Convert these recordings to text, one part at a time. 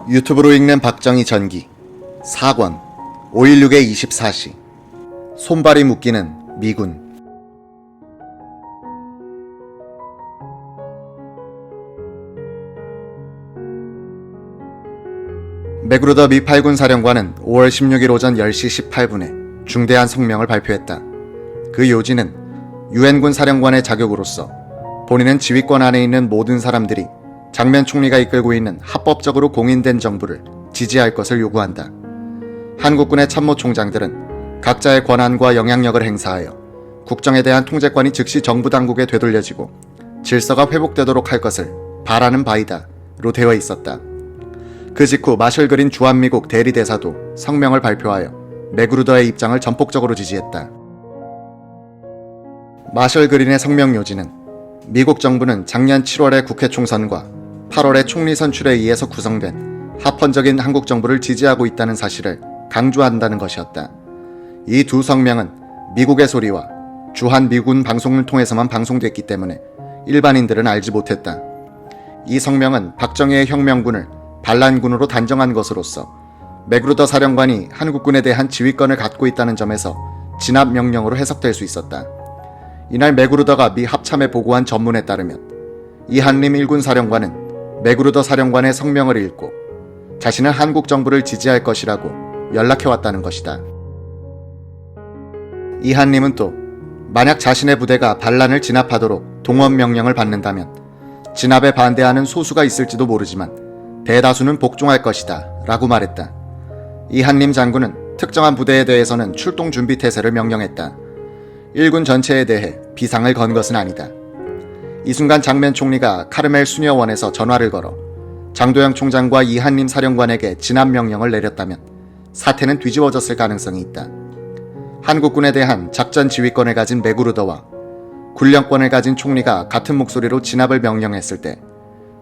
유튜브로 읽는 박정희 전기 4권 516의 24시 손발이 묶이는 미군. 맥그루더 미 8군 사령관은 5월 16일 오전 10시 18분에 중대한 성명을 발표했다. 그 요지는 유엔군 사령관의 자격으로서 본인은 지휘권 안에 있는 모든 사람들이 장면 총리가 이끌고 있는 합법적으로 공인된 정부를 지지할 것을 요구한다. 한국군의 참모총장들은 각자의 권한과 영향력을 행사하여 국정에 대한 통제권이 즉시 정부 당국에 되돌려지고 질서가 회복되도록 할 것을 바라는 바이다로 되어 있었다. 그 직후 마셜 그린 주한미국 대리대사도 성명을 발표하여 맥그루더의 입장을 전폭적으로 지지했다. 마셜 그린의 성명 요지는 미국 정부는 작년 7월의 국회 총선과 8월의 총리 선출에 의해서 구성된 합헌적인 한국 정부를 지지하고 있다는 사실을 강조한다는 것이었다. 이 두 성명은 미국의 소리와 주한미군 방송을 통해서만 방송됐기 때문에 일반인들은 알지 못했다. 이 성명은 박정희의 혁명군을 반란군으로 단정한 것으로서 맥그루더 사령관이 한국군에 대한 지휘권을 갖고 있다는 점에서 진압 명령으로 해석될 수 있었다. 이날 맥그루더가 미 합참에 보고한 전문에 따르면 이한림 1군 사령관은 맥그루더 사령관의 성명을 읽고 자신은 한국 정부를 지지할 것이라고 연락해왔다는 것이다. 이한림은 또 만약 자신의 부대가 반란을 진압하도록 동원 명령을 받는다면 진압에 반대하는 소수가 있을지도 모르지만 대다수는 복종할 것이다 라고 말했다. 이한림 장군은 특정한 부대에 대해서는 출동 준비 태세를 명령했다. 1군 전체에 대해 비상을 건 것은 아니다. 이 순간 장면 총리가 카르멜 수녀원에서 전화를 걸어 장도영 총장과 이한림 사령관에게 진압 명령을 내렸다면 사태는 뒤집어졌을 가능성이 있다. 한국군에 대한 작전 지휘권을 가진 맥그루더와 군령권을 가진 총리가 같은 목소리로 진압을 명령했을 때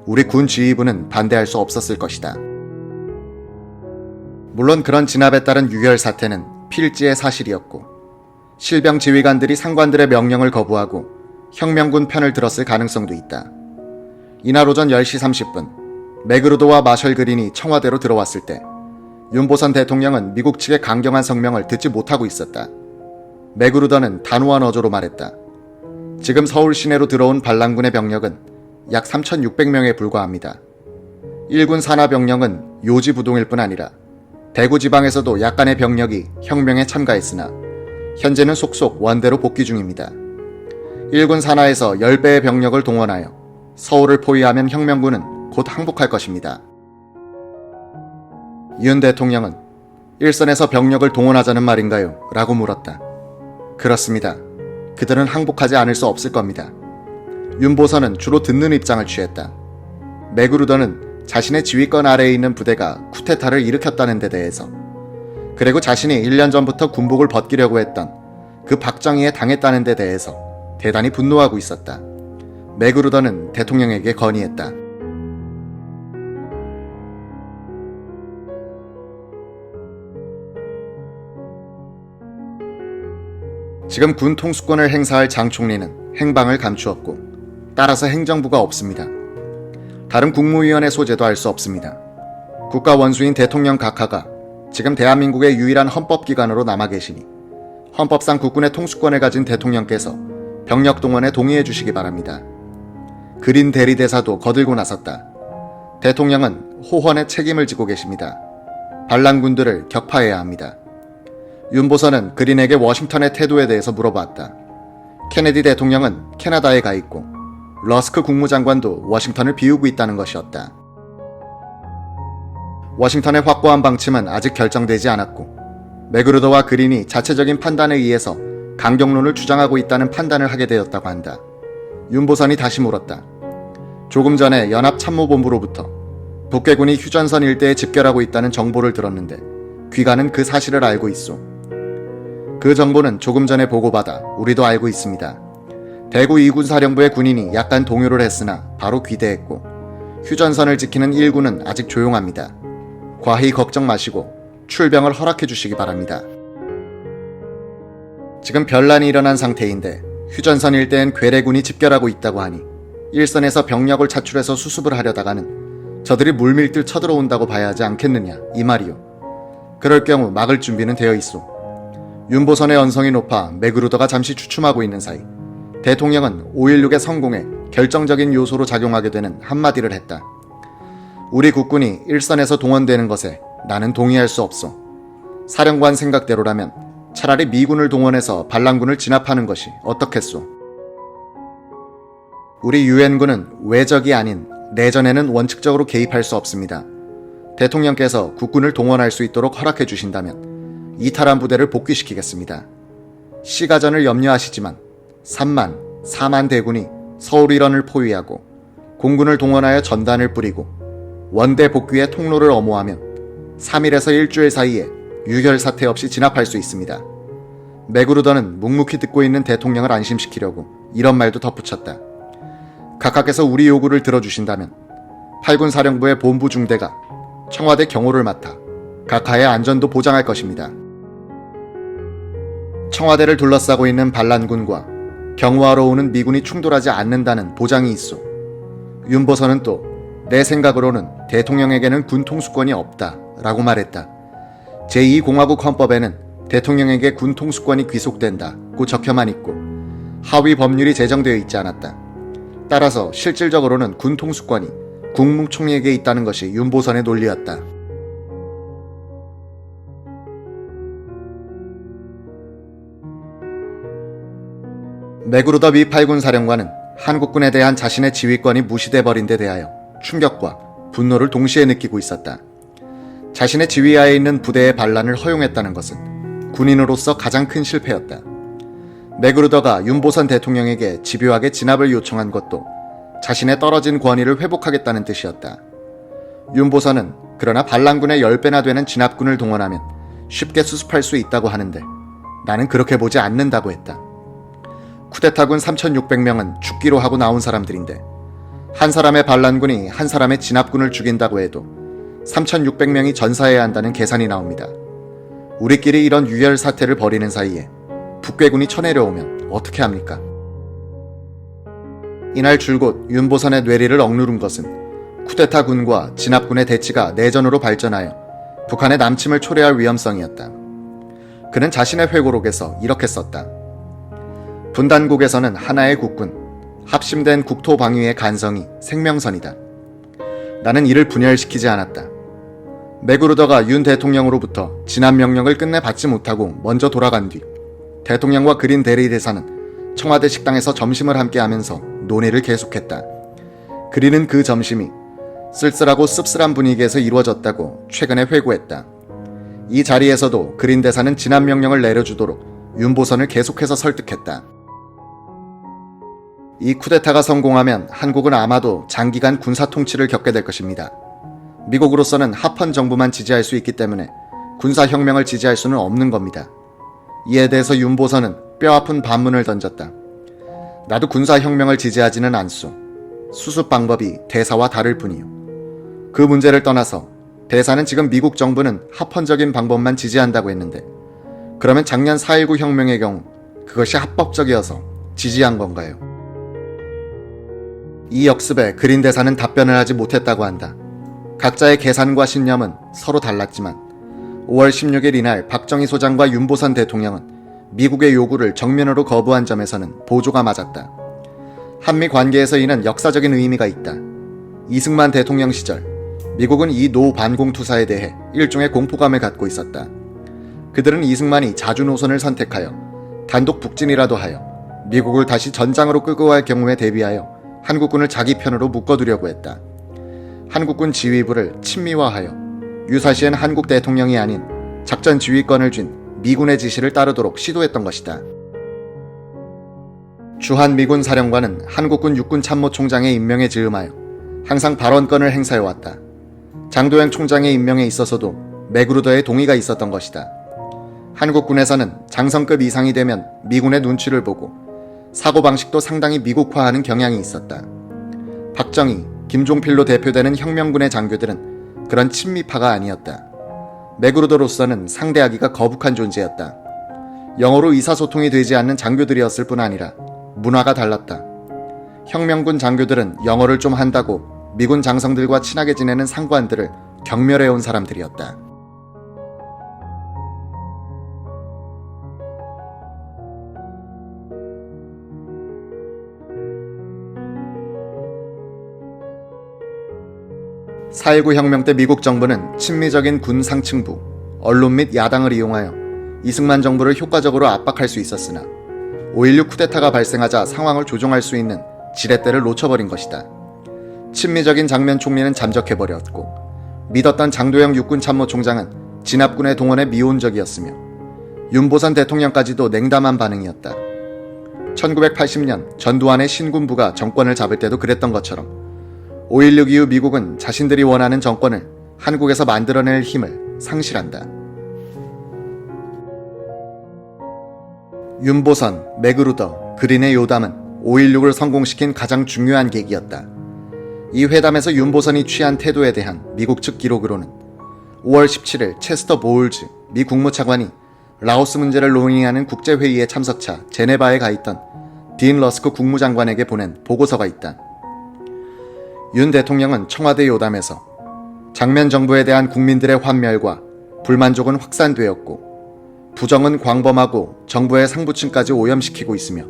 우리 군 지휘부는 반대할 수 없었을 것이다. 물론 그런 진압에 따른 유혈 사태는 필지의 사실이었고 실병 지휘관들이 상관들의 명령을 거부하고 혁명군 편을 들었을 가능성도 있다. 이날 오전 10시 30분 맥그루더와 마셜 그린이 청와대로 들어왔을 때 윤보선 대통령은 미국 측의 강경한 성명을 듣지 못하고 있었다. 맥그루더는 단호한 어조로 말했다. 지금 서울 시내로 들어온 반란군의 병력은 약 3,600명에 불과합니다. 1군 산하병력은 요지부동일 뿐 아니라 대구 지방에서도 약간의 병력이 혁명에 참가했으나 현재는 속속 원대로 복귀 중입니다. 1군 산하에서 10배의 병력을 동원하여 서울을 포위하면 혁명군은 곧 항복할 것입니다. 윤 대통령은 일선에서 병력을 동원하자는 말인가요? 라고 물었다. 그렇습니다. 그들은 항복하지 않을 수 없을 겁니다. 윤보선은 주로 듣는 입장을 취했다. 맥그루더는 자신의 지휘권 아래에 있는 부대가 쿠데타를 일으켰다는 데 대해서 그리고 자신이 1년 전부터 군복을 벗기려고 했던 그 박정희에 당했다는 데 대해서 대단히 분노하고 있었다. 맥그루더는 대통령에게 건의했다. 지금 군 통수권을 행사할 장 총리는 행방을 감추었고 따라서 행정부가 없습니다. 다른 국무위원회 소재도 할 수 없습니다. 국가 원수인 대통령 각하가 지금 대한민국의 유일한 헌법기관으로 남아 계시니 헌법상 국군의 통수권을 가진 대통령께서 병력 동원에 동의해 주시기 바랍니다. 그린 대리대사도 거들고 나섰다. 대통령은 호헌의 책임을 지고 계십니다. 반란군들을 격파해야 합니다. 윤보선은 그린에게 워싱턴의 태도에 대해서 물어봤다. 케네디 대통령은 캐나다에 가 있고 러스크 국무장관도 워싱턴을 비우고 있다는 것이었다. 워싱턴의 확고한 방침은 아직 결정되지 않았고 맥그루더와 그린이 자체적인 판단에 의해서 강경론을 주장하고 있다는 판단을 하게 되었다고 한다. 윤보선이 다시 물었다. 조금 전에 연합참모본부로부터 북괴군이 휴전선 일대에 집결하고 있다는 정보를 들었는데 귀가는 그 사실을 알고 있소. 그 정보는 조금 전에 보고받아 우리도 알고 있습니다. 대구 2군 사령부의 군인이 약간 동요를 했으나 바로 귀대했고 휴전선을 지키는 1군은 아직 조용합니다. 과히 걱정 마시고 출병을 허락해 주시기 바랍니다. 지금 변란이 일어난 상태인데 휴전선 일대엔 괴뢰군이 집결하고 있다고 하니 일선에서 병력을 차출해서 수습을 하려다가는 저들이 물밀듯 쳐들어온다고 봐야 하지 않겠느냐 이 말이요. 그럴 경우 막을 준비는 되어 있소. 윤보선의 언성이 높아 맥그루더가 잠시 주춤하고 있는 사이 대통령은 5.16의 성공에 결정적인 요소로 작용하게 되는 한마디를 했다. 우리 국군이 일선에서 동원되는 것에 나는 동의할 수 없어. 사령관 생각대로라면 차라리 미군을 동원해서 반란군을 진압하는 것이 어떻겠소. 우리 유엔군은 외적이 아닌 내전에는 원칙적으로 개입할 수 없습니다. 대통령께서 국군을 동원할 수 있도록 허락해 주신다면 이탈한 부대를 복귀시키겠습니다. 시가전을 염려하시지만 3만, 4만 대군이 서울 일원을 포위하고 공군을 동원하여 전단을 뿌리고 원대 복귀의 통로를 엄호하면 3일에서 일주일 사이에 유혈 사태 없이 진압할 수 있습니다. 맥그루더는 묵묵히 듣고 있는 대통령을 안심시키려고 이런 말도 덧붙였다. 각하께서 우리 요구를 들어주신다면 8군 사령부의 본부 중대가 청와대 경호를 맡아 각하의 안전도 보장할 것입니다. 청와대를 둘러싸고 있는 반란군과 경호하러 오는 미군이 충돌하지 않는다는 보장이 있어. 윤보선은 또 내 생각으로는 대통령에게는 군 통수권이 없다 라고 말했다. 제2공화국 헌법에는 대통령에게 군 통수권이 귀속된다고 적혀만 있고 하위 법률이 제정되어 있지 않았다. 따라서 실질적으로는 군 통수권이 국무총리에게 있다는 것이 윤보선의 논리였다. 맥그루더 미 8군 사령관은 한국군에 대한 자신의 지휘권이 무시돼버린 데 대하여 충격과 분노를 동시에 느끼고 있었다. 자신의 지휘하에 있는 부대의 반란을 허용했다는 것은 군인으로서 가장 큰 실패였다. 맥그루더가 윤보선 대통령에게 집요하게 진압을 요청한 것도 자신의 떨어진 권위를 회복하겠다는 뜻이었다. 윤보선은 그러나 반란군의 10배나 되는 진압군을 동원하면 쉽게 수습할 수 있다고 하는데 나는 그렇게 보지 않는다고 했다. 쿠데타군 3,600명은 죽기로 하고 나온 사람들인데 한 사람의 반란군이 한 사람의 진압군을 죽인다고 해도 3,600명이 전사해야 한다는 계산이 나옵니다. 우리끼리 이런 유혈 사태를 벌이는 사이에 북괴군이 쳐내려오면 어떻게 합니까? 이날 줄곧 윤보선의 뇌리를 억누른 것은 쿠데타군과 진압군의 대치가 내전으로 발전하여 북한의 남침을 초래할 위험성이었다. 그는 자신의 회고록에서 이렇게 썼다. 분단국에서는 하나의 국군, 합심된 국토 방위의 간성이 생명선이다. 나는 이를 분열시키지 않았다. 맥그루더가 윤 대통령으로부터 진압 명령을 끝내 받지 못하고 먼저 돌아간 뒤 대통령과 그린 대리대사는 청와대 식당에서 점심을 함께하면서 논의를 계속했다. 그린은 그 점심이 쓸쓸하고 씁쓸한 분위기에서 이루어졌다고 최근에 회고했다. 이 자리에서도 그린 대사는 진압 명령을 내려주도록 윤보선을 계속해서 설득했다. 이 쿠데타가 성공하면 한국은 아마도 장기간 군사 통치를 겪게 될 것입니다. 미국으로서는 합헌 정부만 지지할 수 있기 때문에 군사혁명을 지지할 수는 없는 겁니다. 이에 대해서 윤보선은 뼈아픈 반문을 던졌다. 나도 군사혁명을 지지하지는 않소. 수습 방법이 대사와 다를 뿐이요. 그 문제를 떠나서 대사는 지금 미국 정부는 합헌적인 방법만 지지한다고 했는데 그러면 작년 4.19 혁명의 경우 그것이 합법적이어서 지지한 건가요? 이 역습에 그린 대사는 답변을 하지 못했다고 한다. 각자의 계산과 신념은 서로 달랐지만 5월 16일 이날 박정희 소장과 윤보선 대통령은 미국의 요구를 정면으로 거부한 점에서는 보조가 맞았다. 한미 관계에서 이는 역사적인 의미가 있다. 이승만 대통령 시절 미국은 이 노 반공 투사에 대해 일종의 공포감을 갖고 있었다. 그들은 이승만이 자주 노선을 선택하여 단독 북진이라도 하여 미국을 다시 전장으로 끌고 갈 경우에 대비하여 한국군을 자기 편으로 묶어두려고 했다. 한국군 지휘부를 친미화하여 유사시엔 한국 대통령이 아닌 작전 지휘권을 쥔 미군의 지시를 따르도록 시도했던 것이다. 주한미군 사령관은 한국군 육군참모총장의 임명에 즈음하여 항상 발언권을 행사해왔다. 장도영 총장의 임명에 있어서도 맥그루더의 동의가 있었던 것이다. 한국군에서는 장성급 이상이 되면 미군의 눈치를 보고 사고방식도 상당히 미국화하는 경향이 있었다. 박정희, 김종필로 대표되는 혁명군의 장교들은 그런 친미파가 아니었다. 맥그루더로서는 상대하기가 거북한 존재였다. 영어로 의사소통이 되지 않는 장교들이었을 뿐 아니라 문화가 달랐다. 혁명군 장교들은 영어를 좀 한다고 미군 장성들과 친하게 지내는 상관들을 경멸해온 사람들이었다. (4.19) 혁명 때 미국 정부는 친미적인 군 상층부, 언론 및 야당을 이용하여 이승만 정부를 효과적으로 압박할 수 있었으나 5.16 쿠데타가 발생하자 상황을 조종할 수 있는 지렛대를 놓쳐버린 것이다. 친미적인 장면 총리는 잠적해버렸고 믿었던 장도영 육군참모총장은 진압군의 동원에 미온적이었으며 윤보선 대통령까지도 냉담한 반응이었다. 1980년 전두환의 신군부가 정권을 잡을 때도 그랬던 것처럼 5.16 이후 미국은 자신들이 원하는 정권을 한국에서 만들어낼 힘을 상실한다. 윤보선, 맥그루더, 그린의 요담은 5.16을 성공시킨 가장 중요한 계기였다. 이 회담에서 윤보선이 취한 태도에 대한 미국 측 기록으로는 5월 17일 체스터 보울즈 미 국무차관이 라오스 문제를 논의하는 국제회의에 참석차 제네바에 가 있던 딘 러스크 국무장관에게 보낸 보고서가 있다. 윤 대통령은 청와대 요담에서 장면 정부에 대한 국민들의 환멸과 불만족은 확산되었고 부정은 광범하고 정부의 상부층까지 오염시키고 있으며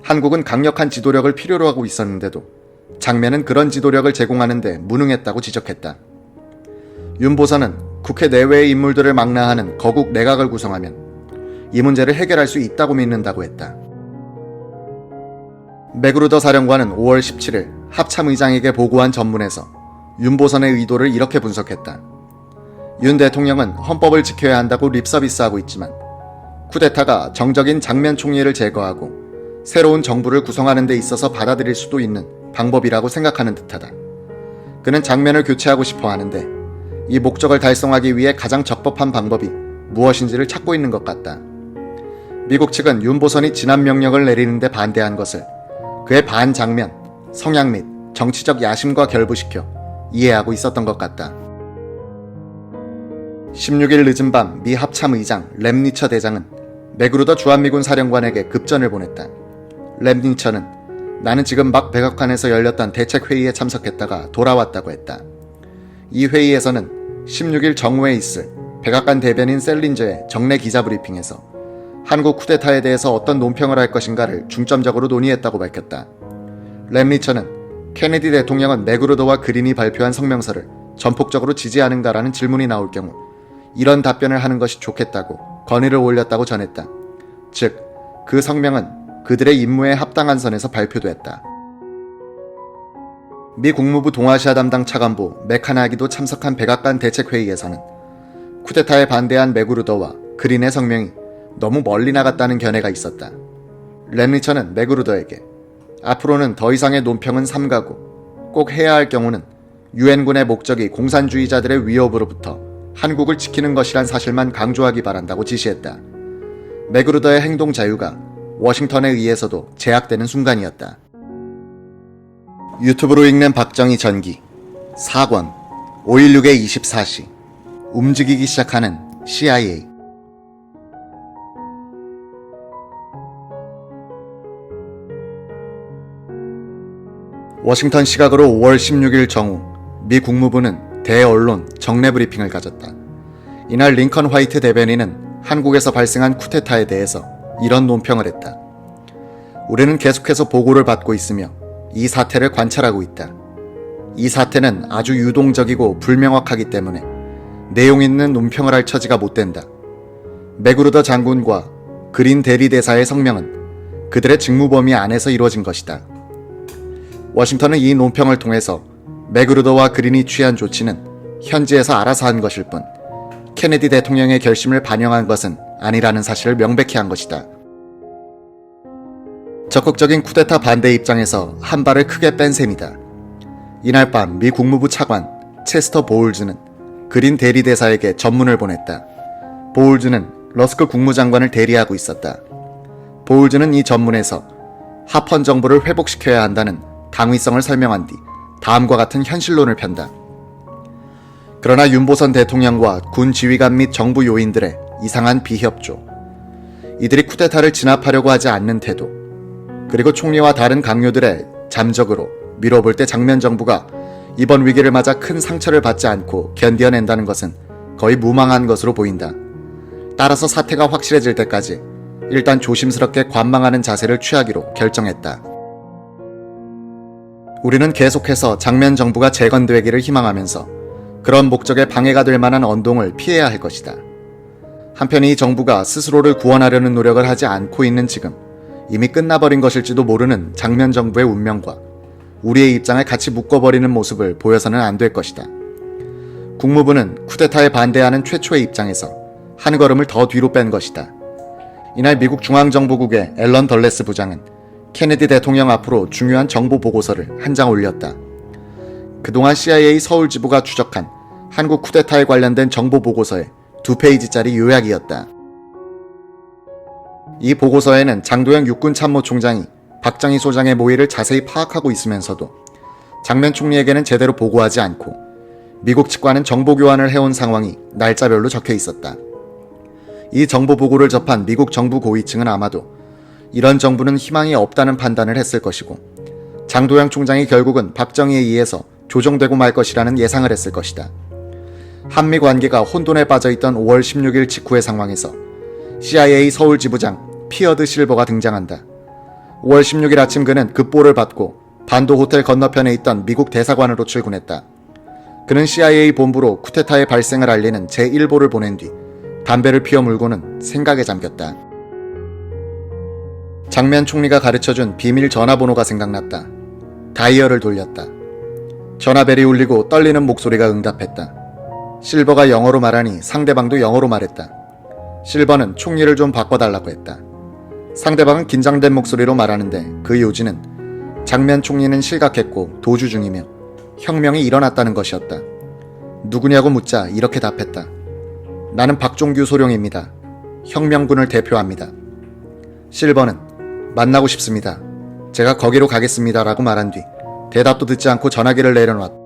한국은 강력한 지도력을 필요로 하고 있었는데도 장면은 그런 지도력을 제공하는 데 무능했다고 지적했다. 윤보선은 국회 내외의 인물들을 망라하는 거국 내각을 구성하면 이 문제를 해결할 수 있다고 믿는다고 했다. 맥그루더 사령관은 5월 17일 합참의장에게 보고한 전문에서 윤보선의 의도를 이렇게 분석했다. 윤 대통령은 헌법을 지켜야 한다고 립서비스하고 있지만 쿠데타가 정적인 장면 총리를 제거하고 새로운 정부를 구성하는 데 있어서 받아들일 수도 있는 방법이라고 생각하는 듯하다. 그는 장면을 교체하고 싶어 하는데 이 목적을 달성하기 위해 가장 적법한 방법이 무엇인지를 찾고 있는 것 같다. 미국 측은 윤보선이 진압 명령을 내리는 데 반대한 것을 그의 반장면, 성향 및 정치적 야심과 결부시켜 이해하고 있었던 것 같다. 16일 늦은 밤 미 합참의장 랩니처 대장은 맥그루더 주한미군 사령관에게 급전을 보냈다. 랩니처는 나는 지금 막 백악관에서 열렸던 대책회의에 참석했다가 돌아왔다고 했다. 이 회의에서는 16일 정오에 있을 백악관 대변인 셀린저의 정례 기자브리핑에서 한국 쿠데타에 대해서 어떤 논평을 할 것인가를 중점적으로 논의했다고 밝혔다. 랩니처는 케네디 대통령은 맥그루더와 그린이 발표한 성명서를 전폭적으로 지지하는가라는 질문이 나올 경우 이런 답변을 하는 것이 좋겠다고 건의를 올렸다고 전했다. 즉, 그 성명은 그들의 임무에 합당한 선에서 발표됐다. 미 국무부 동아시아 담당 차관보 메카나기도 참석한 백악관 대책회의에서는 쿠데타에 반대한 맥그루더와 그린의 성명이 너무 멀리 나갔다는 견해가 있었다. 랩니처는 맥그루더에게 앞으로는 더 이상의 논평은 삼가고 꼭 해야 할 경우는 유엔군의 목적이 공산주의자들의 위협으로부터 한국을 지키는 것이란 사실만 강조하기 바란다고 지시했다. 맥그루더의 행동 자유가 워싱턴에 의해서도 제약되는 순간이었다. 유튜브로 읽는 박정희 전기 4권 5.16의 24시 움직이기 시작하는 CIA. 워싱턴 시각으로 5월 16일 정오 미 국무부는 대언론 정례 브리핑을 가졌다. 이날 링컨 화이트 대변인은 한국에서 발생한 쿠데타에 대해서 이런 논평을 했다. 우리는 계속해서 보고를 받고 있으며 이 사태를 관찰하고 있다. 이 사태는 아주 유동적이고 불명확하기 때문에 내용 있는 논평을 할 처지가 못 된다. 맥그루더 장군과 그린 대리대사의 성명은 그들의 직무 범위 안에서 이루어진 것이다. 워싱턴은 이 논평을 통해서 맥그루더와 그린이 취한 조치는 현지에서 알아서 한 것일 뿐 케네디 대통령의 결심을 반영한 것은 아니라는 사실을 명백히 한 것이다. 적극적인 쿠데타 반대 입장에서 한 발을 크게 뺀 셈이다. 이날 밤 미 국무부 차관 체스터 보울즈는 그린 대리대사에게 전문을 보냈다. 보울즈는 러스크 국무장관을 대리하고 있었다. 보울즈는 이 전문에서 하펀 정부를 회복시켜야 한다는 당위성을 설명한 뒤 다음과 같은 현실론을 편다. 그러나 윤보선 대통령과 군 지휘관 및 정부 요인들의 이상한 비협조, 이들이 쿠데타를 진압하려고 하지 않는 태도, 그리고 총리와 다른 강요들의 잠적으로 미뤄볼 때 장면 정부가 이번 위기를 맞아 큰 상처를 받지 않고 견뎌낸다는 것은 거의 무망한 것으로 보인다. 따라서 사태가 확실해질 때까지 일단 조심스럽게 관망하는 자세를 취하기로 결정했다. 우리는 계속해서 장면 정부가 재건되기를 희망하면서 그런 목적에 방해가 될 만한 언동을 피해야 할 것이다. 한편 이 정부가 스스로를 구원하려는 노력을 하지 않고 있는 지금 이미 끝나버린 것일지도 모르는 장면 정부의 운명과 우리의 입장을 같이 묶어버리는 모습을 보여서는 안 될 것이다. 국무부는 쿠데타에 반대하는 최초의 입장에서 한 걸음을 더 뒤로 뺀 것이다. 이날 미국 중앙정보국의 앨런 덜레스 부장은 케네디 대통령 앞으로 중요한 정보 보고서를 한 장 올렸다. 그동안 CIA 서울지부가 추적한 한국 쿠데타에 관련된 정보 보고서의 2페이지짜리 요약이었다. 이 보고서에는 장도영 육군참모총장이 박정희 소장의 모의를 자세히 파악하고 있으면서도 장면 총리에게는 제대로 보고하지 않고 미국 측과는 정보 교환을 해온 상황이 날짜별로 적혀 있었다. 이 정보 보고를 접한 미국 정부 고위층은 아마도 이런 정부는 희망이 없다는 판단을 했을 것이고 장도영 총장이 결국은 박정희에 의해서 조종되고 말 것이라는 예상을 했을 것이다. 한미 관계가 혼돈에 빠져있던 5월 16일 직후의 상황에서 CIA 서울지부장 피어드 실버가 등장한다. 5월 16일 아침 그는 급보를 받고 반도 호텔 건너편에 있던 미국 대사관으로 출근했다. 그는 CIA 본부로 쿠데타의 발생을 알리는 제1보를 보낸 뒤 담배를 피워 물고는 생각에 잠겼다. 장면 총리가 가르쳐준 비밀 전화번호가 생각났다. 다이얼을 돌렸다. 전화벨이 울리고 떨리는 목소리가 응답했다. 실버가 영어로 말하니 상대방도 영어로 말했다. 실버는 총리를 좀 바꿔달라고 했다. 상대방은 긴장된 목소리로 말하는데 그 요지는 장면 총리는 실각했고 도주 중이며 혁명이 일어났다는 것이었다. 누구냐고 묻자 이렇게 답했다. 나는 박종규 소령입니다. 혁명군을 대표합니다. 실버는 만나고 싶습니다. 제가 거기로 가겠습니다. 라고 말한 뒤 대답도 듣지 않고 전화기를 내려놨다.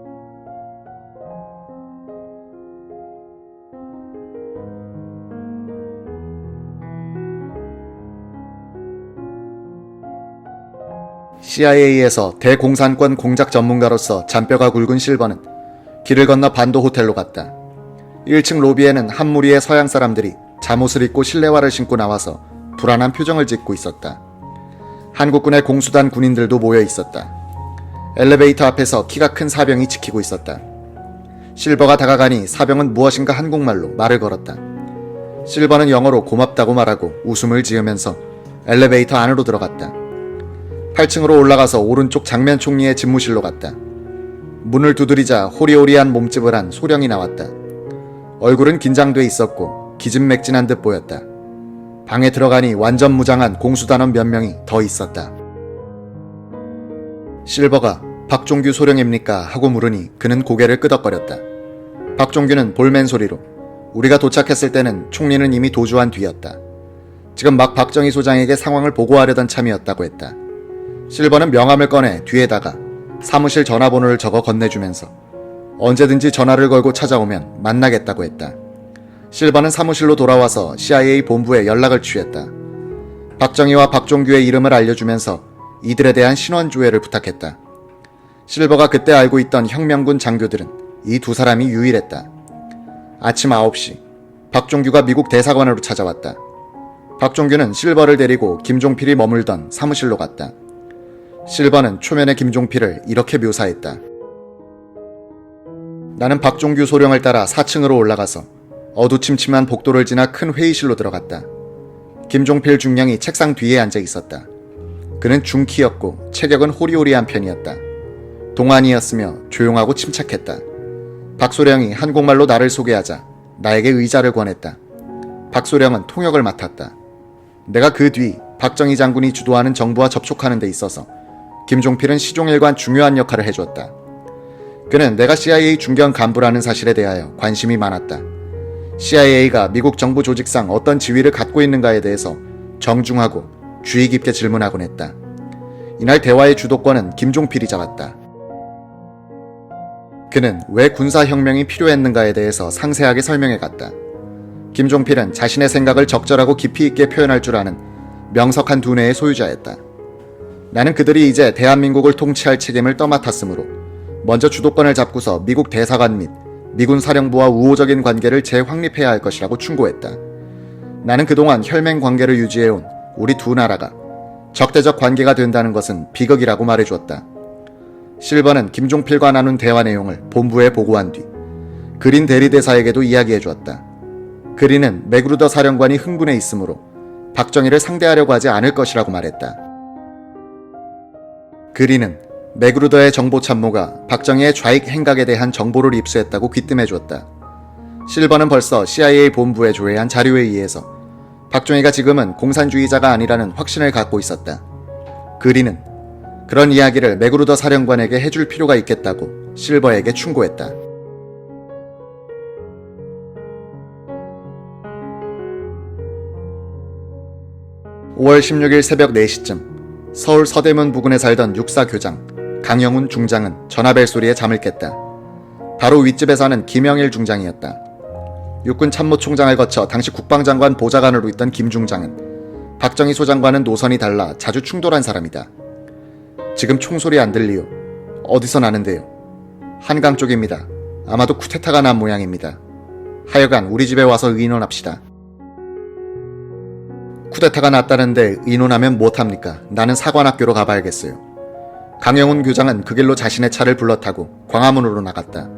CIA에서 대공산권 공작 전문가로서 잔뼈가 굵은 실버는 길을 건너 반도 호텔로 갔다. 1층 로비에는 한 무리의 서양 사람들이 잠옷을 입고 실내화를 신고 나와서 불안한 표정을 짓고 있었다. 한국군의 공수단 군인들도 모여 있었다. 엘리베이터 앞에서 키가 큰 사병이 지키고 있었다. 실버가 다가가니 사병은 무엇인가 한국말로 말을 걸었다. 실버는 영어로 고맙다고 말하고 웃음을 지으면서 엘리베이터 안으로 들어갔다. 8층으로 올라가서 오른쪽 장면 총리의 집무실로 갔다. 문을 두드리자 호리호리한 몸집을 한 소령이 나왔다. 얼굴은 긴장돼 있었고 기진맥진한 듯 보였다. 방에 들어가니 완전 무장한 공수단원 몇 명이 더 있었다. 실버가 박종규 소령입니까? 하고 물으니 그는 고개를 끄덕거렸다. 박종규는 볼멘 소리로 우리가 도착했을 때는 총리는 이미 도주한 뒤였다. 지금 막 박정희 소장에게 상황을 보고하려던 참이었다고 했다. 실버는 명함을 꺼내 뒤에다가 사무실 전화번호를 적어 건네주면서 언제든지 전화를 걸고 찾아오면 만나겠다고 했다. 실버는 사무실로 돌아와서 CIA 본부에 연락을 취했다. 박정희와 박종규의 이름을 알려주면서 이들에 대한 신원 조회를 부탁했다. 실버가 그때 알고 있던 혁명군 장교들은 이 두 사람이 유일했다. 아침 9시 박종규가 미국 대사관으로 찾아왔다. 박종규는 실버를 데리고 김종필이 머물던 사무실로 갔다. 실버는 초면에 김종필을 이렇게 묘사했다. 나는 박종규 소령을 따라 4층으로 올라가서 어두침침한 복도를 지나 큰 회의실로 들어갔다. 김종필 중령이 책상 뒤에 앉아 있었다. 그는 중키였고 체격은 호리호리한 편이었다. 동안이었으며 조용하고 침착했다. 박소령이 한국말로 나를 소개하자 나에게 의자를 권했다. 박소령은 통역을 맡았다. 내가 그 뒤 박정희 장군이 주도하는 정부와 접촉하는 데 있어서 김종필은 시종일관 중요한 역할을 해주었다. 그는 내가 CIA 중견 간부라는 사실에 대하여 관심이 많았다. CIA가 미국 정부 조직상 어떤 지위를 갖고 있는가에 대해서 정중하고 주의 깊게 질문하곤 했다. 이날 대화의 주도권은 김종필이 잡았다. 그는 왜 군사혁명이 필요했는가에 대해서 상세하게 설명해갔다. 김종필은 자신의 생각을 적절하고 깊이 있게 표현할 줄 아는 명석한 두뇌의 소유자였다. 나는 그들이 이제 대한민국을 통치할 책임을 떠맡았으므로 먼저 주도권을 잡고서 미국 대사관 및 미군 사령부와 우호적인 관계를 재확립해야 할 것이라고 충고했다. 나는 그동안 혈맹 관계를 유지해온 우리 두 나라가 적대적 관계가 된다는 것은 비극이라고 말해주었다. 실버는 김종필과 나눈 대화 내용을 본부에 보고한 뒤 그린 대리대사에게도 이야기해주었다. 그린은 맥그루더 사령관이 흥분해 있으므로 박정희를 상대하려고 하지 않을 것이라고 말했다. 그린은 맥그루더의 정보참모가 박정희의 좌익 행각에 대한 정보를 입수했다고 귀뜸해주었다. 실버는 벌써 CIA 본부에 조회한 자료에 의해서 박정희가 지금은 공산주의자가 아니라는 확신을 갖고 있었다. 그린은 그런 이야기를 맥그루더 사령관에게 해줄 필요가 있겠다고 실버에게 충고했다. (5월 16일) 새벽 4시쯤 서울 서대문 부근에 살던 육사 교장 강영훈 중장은 전화벨 소리에 잠을 깼다. 바로 윗집에 사는 김영일 중장이었다. 육군 참모총장을 거쳐 당시 국방장관 보좌관으로 있던 김 중장은 박정희 소장과는 노선이 달라 자주 충돌한 사람이다. 지금 총소리 안 들리요? 어디서 나는데요? 한강 쪽입니다. 아마도 쿠데타가 난 모양입니다. 하여간 우리 집에 와서 의논합시다. 쿠데타가 났다는데 의논하면 못합니까? 나는 사관학교로 가봐야겠어요. 강영훈 교장은 그 길로 자신의 차를 불러타고 광화문으로 나갔다.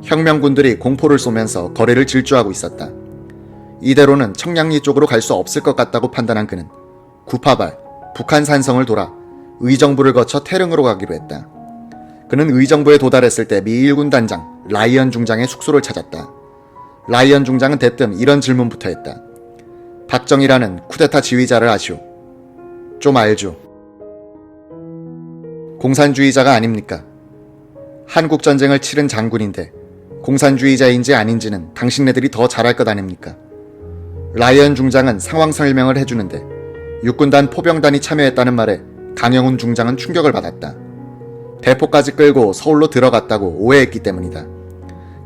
혁명군들이 공포를 쏘면서 거리를 질주하고 있었다. 이대로는 청량리 쪽으로 갈 수 없을 것 같다고 판단한 그는 구파발, 북한 산성을 돌아 의정부를 거쳐 태릉으로 가기로 했다. 그는 의정부에 도달했을 때 미 1군 단장 라이언 중장의 숙소를 찾았다. 라이언 중장은 대뜸 이런 질문부터 했다. 박정희라는 쿠데타 지휘자를 아시오? 좀 알죠. 공산주의자가 아닙니까? 한국전쟁을 치른 장군인데 공산주의자인지 아닌지는 당신네들이 더 잘할 것 아닙니까? 라이언 중장은 상황 설명을 해주는데 육군단 포병단이 참여했다는 말에 강영훈 중장은 충격을 받았다. 대포까지 끌고 서울로 들어갔다고 오해했기 때문이다.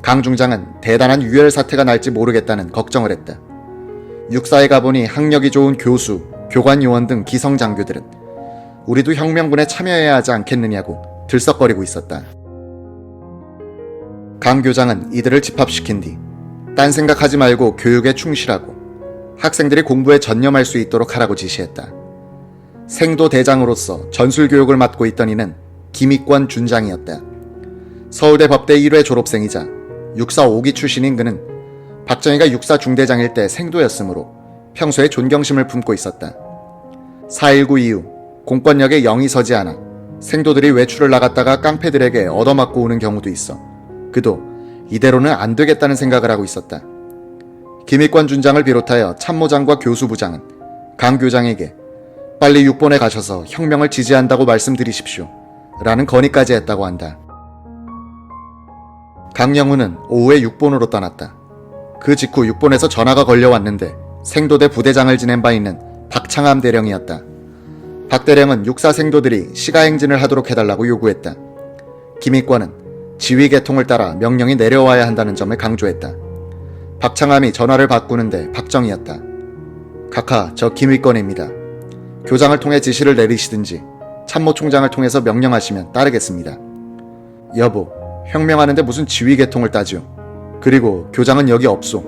강 중장은 대단한 유혈 사태가 날지 모르겠다는 걱정을 했다. 육사에 가보니 학력이 좋은 교수, 교관 요원 등 기성 장교들은 우리도 혁명군에 참여해야 하지 않겠느냐고 들썩거리고 있었다. 강 교장은 이들을 집합시킨 뒤 딴 생각하지 말고 교육에 충실하고 학생들이 공부에 전념할 수 있도록 하라고 지시했다. 생도 대장으로서 전술교육을 맡고 있던 이는 김익권 준장이었다. 서울대 법대 1회 졸업생이자 육사 5기 출신인 그는 박정희가 육사 중대장일 때 생도였으므로 평소에 존경심을 품고 있었다. 4.19 이후 공권력에 영이 서지 않아 생도들이 외출을 나갔다가 깡패들에게 얻어맞고 오는 경우도 있어 그도 이대로는 안 되겠다는 생각을 하고 있었다. 김익권 준장을 비롯하여 참모장과 교수부장은 강 교장에게 빨리 육본에 가셔서 혁명을 지지한다고 말씀드리십시오 라는 건의까지 했다고 한다. 강영훈은 오후에 육본으로 떠났다. 그 직후 육본에서 전화가 걸려왔는데 생도대 부대장을 지낸 바 있는 박창암 대령이었다. 박 대령은 육사 생도들이 시가행진을 하도록 해달라고 요구했다. 김익권은 지휘 계통을 따라 명령이 내려와야 한다는 점을 강조했다. 박창암이 전화를 바꾸는데 박정희였다. 각하, 저 김익권입니다. 교장을 통해 지시를 내리시든지 참모총장을 통해서 명령하시면 따르겠습니다. 여보, 혁명하는데 무슨 지휘 계통을 따지요? 그리고 교장은 여기 없소.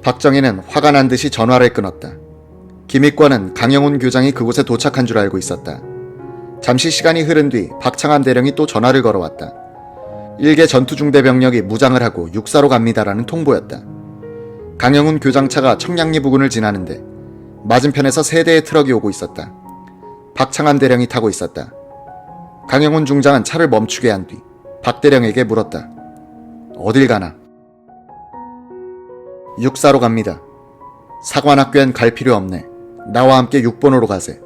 박정희는 화가 난 듯이 전화를 끊었다. 김익권은 강영훈 교장이 그곳에 도착한 줄 알고 있었다. 잠시 시간이 흐른 뒤 박창암 대령이 또 전화를 걸어왔다. 일개 전투중대 병력이 무장을 하고 육사로 갑니다라는 통보였다. 강영훈 교장차가 청량리 부근을 지나는데 맞은편에서 세 대의 트럭이 오고 있었다. 박창암 대령이 타고 있었다. 강영훈 중장은 차를 멈추게 한 뒤 박 대령에게 물었다. 어딜 가나? 육사로 갑니다. 사관학교엔 갈 필요 없네. 나와 함께 6번으로 가세.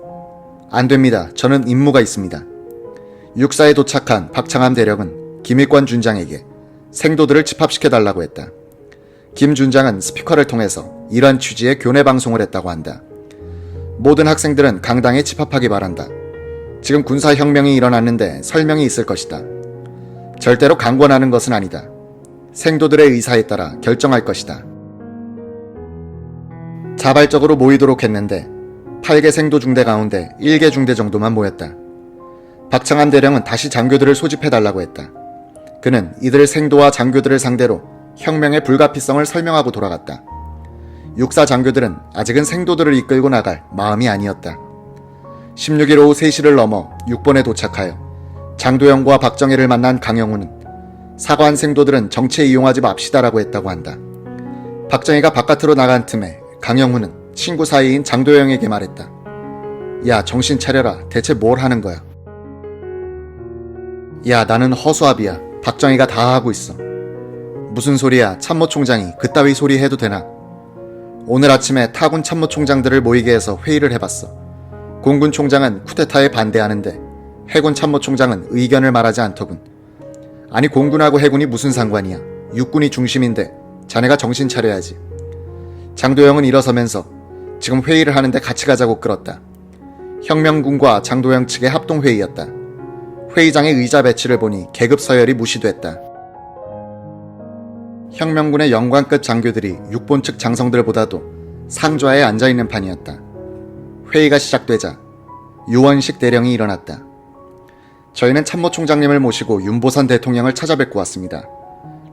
안 됩니다. 저는 임무가 있습니다. 육사에 도착한 박창암 대령은 김익권 준장에게 생도들을 집합시켜달라고 했다. 김 준장은 스피커를 통해서 이런 취지의 교내 방송을 했다고 한다. 모든 학생들은 강당에 집합하기 바란다. 지금 군사혁명이 일어났는데 설명이 있을 것이다. 절대로 강권하는 것은 아니다. 생도들의 의사에 따라 결정할 것이다. 자발적으로 모이도록 했는데 8개 생도 중대 가운데 1개 중대 정도만 모였다. 박창한 대령은 다시 장교들을 소집해달라고 했다. 그는 이들 생도와 장교들을 상대로 혁명의 불가피성을 설명하고 돌아갔다. 육사 장교들은 아직은 생도들을 이끌고 나갈 마음이 아니었다. 16일 오후 3시를 넘어 6번에 도착하여 장도영과 박정희를 만난 강영훈은 사과한 생도들은 정치에 이용하지 맙시다라고 했다고 한다. 박정희가 바깥으로 나간 틈에 강영훈은 친구 사이인 장도영에게 말했다. 야, 정신 차려라. 대체 뭘 하는 거야? 야, 나는 허수아비야. 박정희가 다 하고 있어. 무슨 소리야. 참모총장이 그따위 소리 해도 되나? 오늘 아침에 타군 참모총장들을 모이게 해서 회의를 해봤어. 공군 총장은 쿠데타에 반대하는데 해군 참모총장은 의견을 말하지 않더군. 아니, 공군하고 해군이 무슨 상관이야. 육군이 중심인데 자네가 정신 차려야지. 장도영은 일어서면서 지금 회의를 하는데 같이 가자고 끌었다. 혁명군과 장도영 측의 합동회의였다. 회의장의 의자 배치를 보니 계급 서열이 무시됐다. 혁명군의 영관급 장교들이 육본 측 장성들보다도 상좌에 앉아있는 판이었다. 회의가 시작되자 유원식 대령이 일어났다. 저희는 참모총장님을 모시고 윤보선 대통령을 찾아뵙고 왔습니다.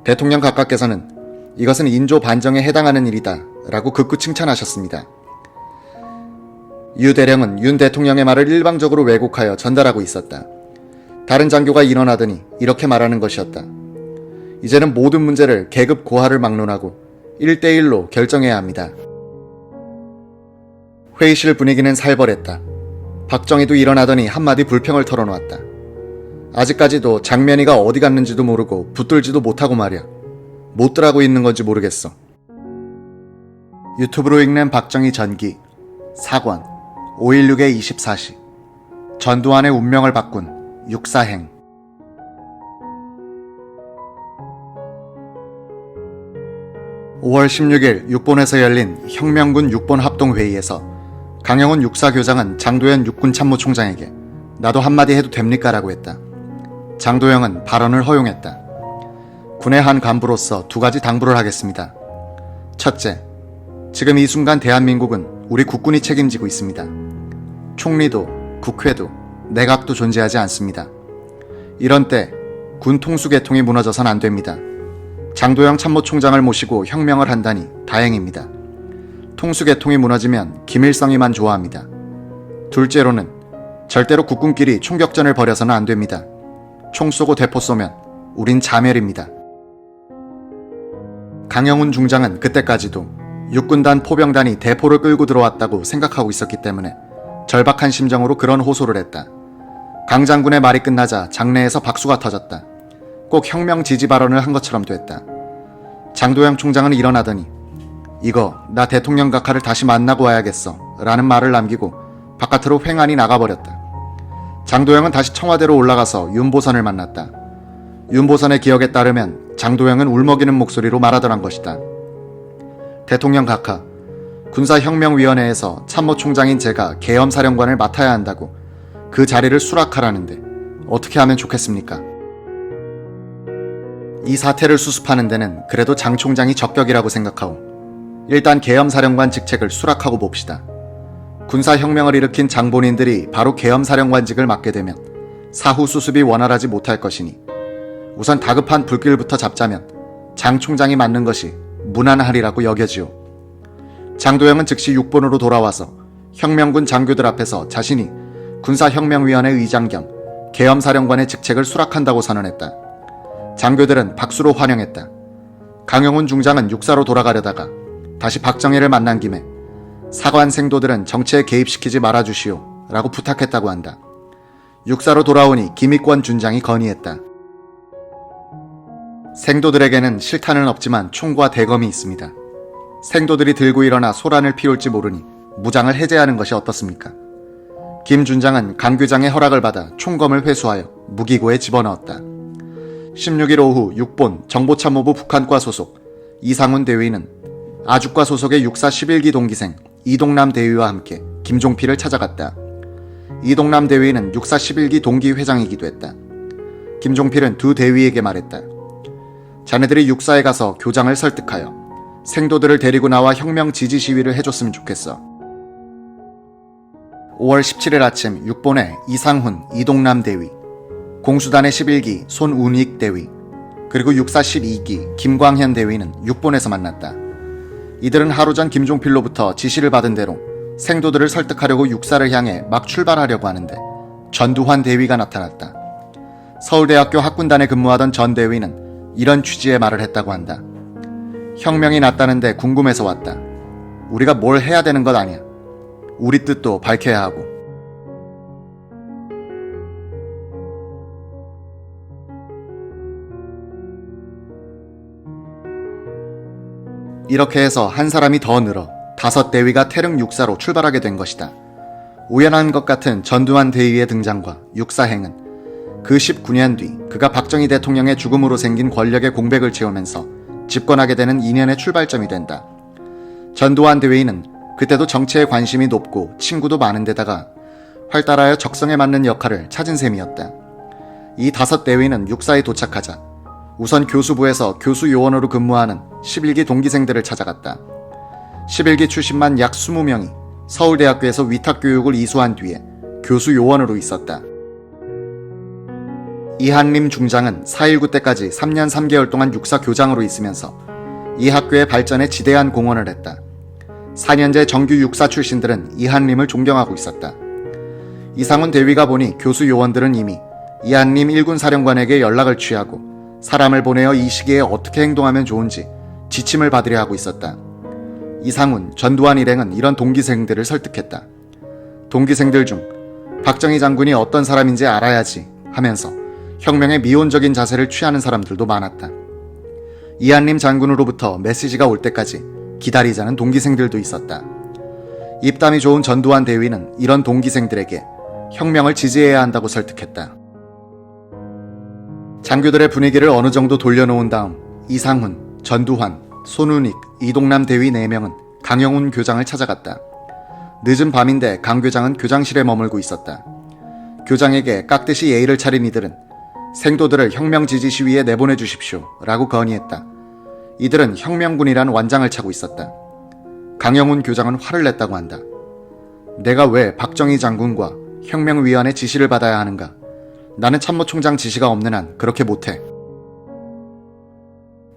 대통령 각하께서는 이것은 인조 반정에 해당하는 일이다 라고 극구 칭찬하셨습니다. 유 대령은 윤 대통령의 말을 일방적으로 왜곡하여 전달하고 있었다. 다른 장교가 일어나더니 이렇게 말하는 것이었다. 이제는 모든 문제를 계급 고하를 막론하고 1대1로 결정해야 합니다. 회의실 분위기는 살벌했다. 박정희도 일어나더니 한마디 불평을 털어놓았다. 아직까지도 장면이가 어디 갔는지도 모르고 붙들지도 못하고 말이야. 못 들하고 있는 건지 모르겠어. 유튜브로 읽는 박정희 전기, 사권, 5.16의 24시, 전두환의 운명을 바꾼 육사행. (5월 16일) 육본에서 열린 혁명군 육본 합동회의에서 강영훈 육사교장은 장도연 육군참모총장에게 나도 한마디 해도 됩니까? 라고 했다. 장도영은 발언을 허용했다. 군의 한 간부로서 2가지 당부를 하겠습니다. 첫째, 지금 이 순간 대한민국은 우리 국군이 책임지고 있습니다. 총리도, 국회도, 내각도 존재하지 않습니다. 이런 때 군 통수계통이 무너져선 안 됩니다. 장도영 참모총장을 모시고 혁명을 한다니 다행입니다. 통수계통이 무너지면 김일성이만 좋아합니다. 둘째로는 절대로 국군끼리 총격전을 벌여서는 안 됩니다. 총 쏘고 대포 쏘면 우린 자멸입니다. 강영훈 중장은 그때까지도 육군단 포병단이 대포를 끌고 들어왔다고 생각하고 있었기 때문에 절박한 심정으로 그런 호소를 했다. 강 장군의 말이 끝나자 장내에서 박수가 터졌다. 꼭 혁명 지지 발언을 한 것처럼 됐다. 장도영 총장은 일어나더니 이거 나 대통령 각하를 다시 만나고 와야겠어 라는 말을 남기고 바깥으로 횡하니 나가버렸다. 장도영은 다시 청와대로 올라가서 윤보선을 만났다. 윤보선의 기억에 따르면 장도영은 울먹이는 목소리로 말하더란 것이다. 대통령 각하, 군사혁명위원회에서 참모총장인 제가 계엄사령관을 맡아야 한다고 그 자리를 수락하라는데 어떻게 하면 좋겠습니까? 이 사태를 수습하는 데는 그래도 장 총장이 적격이라고 생각하오. 일단 계엄사령관 직책을 수락하고 봅시다. 군사혁명을 일으킨 장본인들이 바로 계엄사령관직을 맡게 되면 사후 수습이 원활하지 못할 것이니 우선 다급한 불길부터 잡자면 장 총장이 맡는 것이 무난하리라고 여겨지오. 장도영은 즉시 육본으로 돌아와서 혁명군 장교들 앞에서 자신이 군사혁명위원회 의장 겸 계엄사령관의 직책을 수락한다고 선언했다. 장교들은 박수로 환영했다. 강영훈 중장은 육사로 돌아가려다가 다시 박정희를 만난 김에 사관 생도들은 정치에 개입시키지 말아주시오 라고 부탁했다고 한다. 육사로 돌아오니 김익권 준장이 건의했다. 생도들에게는 실탄은 없지만 총과 대검이 있습니다. 생도들이 들고 일어나 소란을 피울지 모르니 무장을 해제하는 것이 어떻습니까? 김 준장은 강 교장의 허락을 받아 총검을 회수하여 무기고에 집어넣었다. 16일 오후 육본 정보참모부 북한과 소속 이상훈 대위는 아주과 소속의 육사 11기 동기생 이동남 대위와 함께 김종필을 찾아갔다. 이동남 대위는 육사 11기 동기 회장이기도 했다. 김종필은 두 대위에게 말했다. 자네들이 육사에 가서 교장을 설득하여 생도들을 데리고 나와 혁명 지지 시위를 해줬으면 좋겠어. 5월 17일 아침 6본의 이상훈, 이동남 대위, 공수단의 11기 손운익 대위, 그리고 육사 12기 김광현 대위는 6본에서 만났다. 이들은 하루 전 김종필로부터 지시를 받은 대로 생도들을 설득하려고 육사를 향해 막 출발하려고 하는데 전두환 대위가 나타났다. 서울대학교 학군단에 근무하던 전 대위는 이런 취지의 말을 했다고 한다. 혁명이 났다는데 궁금해서 왔다. 우리가 뭘 해야 되는 것 아니야. 우리 뜻도 밝혀야 하고. 이렇게 해서 한 사람이 더 늘어 5대위가 태릉 육사로 출발하게 된 것이다. 우연한 것 같은 전두환 대위의 등장과 육사행은 그 19년 뒤 그가 박정희 대통령의 죽음으로 생긴 권력의 공백을 채우면서 집권하게 되는 인연의 출발점이 된다. 전두환 대위는 그때도 정치에 관심이 높고 친구도 많은 데다가 활달하여 적성에 맞는 역할을 찾은 셈이었다. 이 5대위는 육사에 도착하자 우선 교수부에서 교수 요원으로 근무하는 11기 동기생들을 찾아갔다. 11기 출신만 약 20명이 서울대학교에서 위탁교육을 이수한 뒤에 교수 요원으로 있었다. 이한림 중장은 4.19 때까지 3년 3개월 동안 육사 교장으로 있으면서 이 학교의 발전에 지대한 공헌을 했다. 4년제 정규 육사 출신들은 이한림을 존경하고 있었다. 이상훈 대위가 보니 교수 요원들은 이미 이한림 1군 사령관에게 연락을 취하고 사람을 보내어 이 시기에 어떻게 행동하면 좋은지 지침을 받으려 하고 있었다. 이상훈, 전두환 일행은 이런 동기생들을 설득했다. 동기생들 중 박정희 장군이 어떤 사람인지 알아야지 하면서 혁명에 미온적인 자세를 취하는 사람들도 많았다. 이한림 장군으로부터 메시지가 올 때까지 기다리자는 동기생들도 있었다. 입담이 좋은 전두환 대위는 이런 동기생들에게 혁명을 지지해야 한다고 설득했다. 장교들의 분위기를 어느 정도 돌려놓은 다음 이상훈, 전두환, 손운익, 이동남 대위 4명은 강영훈 교장을 찾아갔다. 늦은 밤인데 강 교장은 교장실에 머물고 있었다. 교장에게 깍듯이 예의를 차린 이들은 생도들을 혁명 지지 시위에 내보내 주십시오 라고 건의했다. 이들은 혁명군이란 완장을 차고 있었다. 강영훈 교장은 화를 냈다고 한다. 내가 왜 박정희 장군과 혁명위원회 지시를 받아야 하는가? 나는 참모총장 지시가 없는 한 그렇게 못해.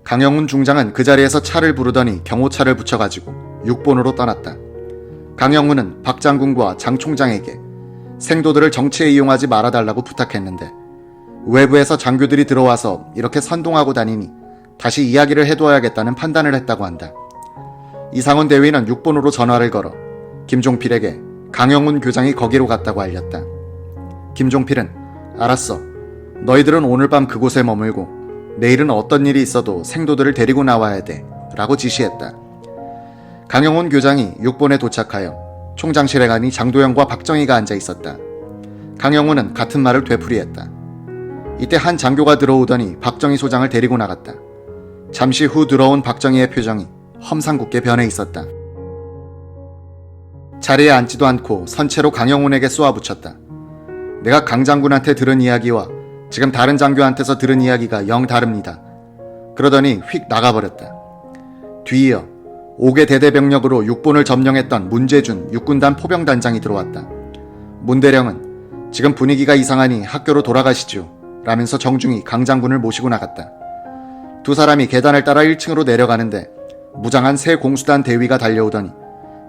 강영훈 중장은 그 자리에서 차를 부르더니 경호차를 붙여가지고 6본으로 떠났다. 강영훈은 박 장군과 장 총장에게 생도들을 정치에 이용하지 말아달라고 부탁했는데 외부에서 장교들이 들어와서 이렇게 선동하고 다니니 다시 이야기를 해둬야겠다는 판단을 했다고 한다. 이상훈 대위는 6본으로 전화를 걸어 김종필에게 강영훈 교장이 거기로 갔다고 알렸다. 김종필은 알았어. 너희들은 오늘 밤 그곳에 머물고 내일은 어떤 일이 있어도 생도들을 데리고 나와야 돼 라고 지시했다. 강영훈 교장이 6본에 도착하여 총장실에 가니 장도영과 박정희가 앉아 있었다. 강영훈은 같은 말을 되풀이했다. 이때 한 장교가 들어오더니 박정희 소장을 데리고 나갔다. 잠시 후 들어온 박정희의 표정이 험상궂게 변해 있었다. 자리에 앉지도 않고 선체로 강영훈에게 쏘아붙였다. 내가 강 장군한테 들은 이야기와 지금 다른 장교한테서 들은 이야기가 영 다릅니다. 그러더니 휙 나가버렸다. 뒤이어 5개 대대병력으로 6본을 점령했던 문재준 육군단 포병단장이 들어왔다. 문대령은 지금 분위기가 이상하니 학교로 돌아가시죠 라면서 정중히 강 장군을 모시고 나갔다. 두 사람이 계단을 따라 1층으로 내려가는데 무장한 새 공수단 대위가 달려오더니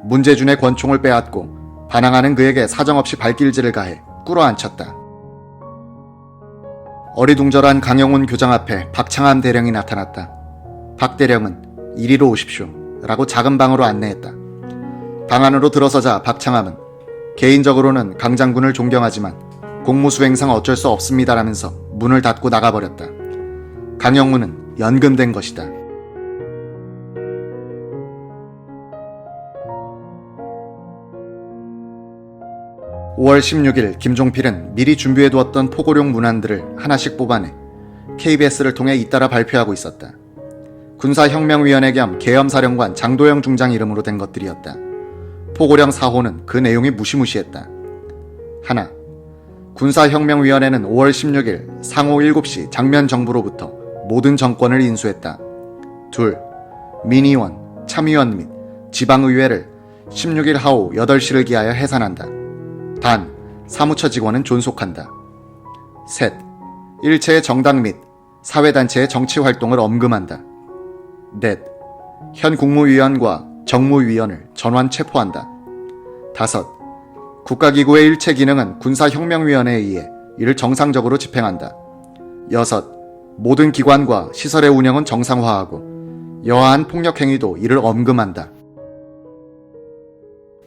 문재준의 권총을 빼앗고 반항하는 그에게 사정없이 발길질을 가해 꿇어앉혔다. 어리둥절한 강영훈 교장 앞에 박창암 대령이 나타났다. 박 대령은 이리로 오십시오 라고 작은 방으로 안내했다. 방 안으로 들어서자 박창암은 개인적으로는 강 장군을 존경하지만 공무수행상 어쩔 수 없습니다라면서 문을 닫고 나가버렸다. 강영훈은 연금된 것이다. (5월 16일) 김종필은 미리 준비해두었던 포고용 문안들을 하나씩 뽑아내 KBS를 통해 잇따라 발표하고 있었다. 군사혁명위원회 겸 계엄사령관 장도영 중장 이름으로 된 것들이었다. 포고령 4호는 그 내용이 무시무시했다. 하나, 군사혁명위원회는 5월 16일 상호 7시 장면 정부로부터 모든 정권을 인수했다. 둘, 민의원, 참의원 및 지방의회를 16일 하오 8시를 기하여 해산한다. 단, 사무처 직원은 존속한다. 셋, 일체의 정당 및 사회단체의 정치활동을 엄금한다. 넷, 현 국무위원과 정무위원을 전원 체포한다. 다섯, 국가기구의 일체 기능은 군사혁명위원회에 의해 이를 정상적으로 집행한다. 여섯, 모든 기관과 시설의 운영은 정상화하고 여하한 폭력행위도 이를 엄금한다.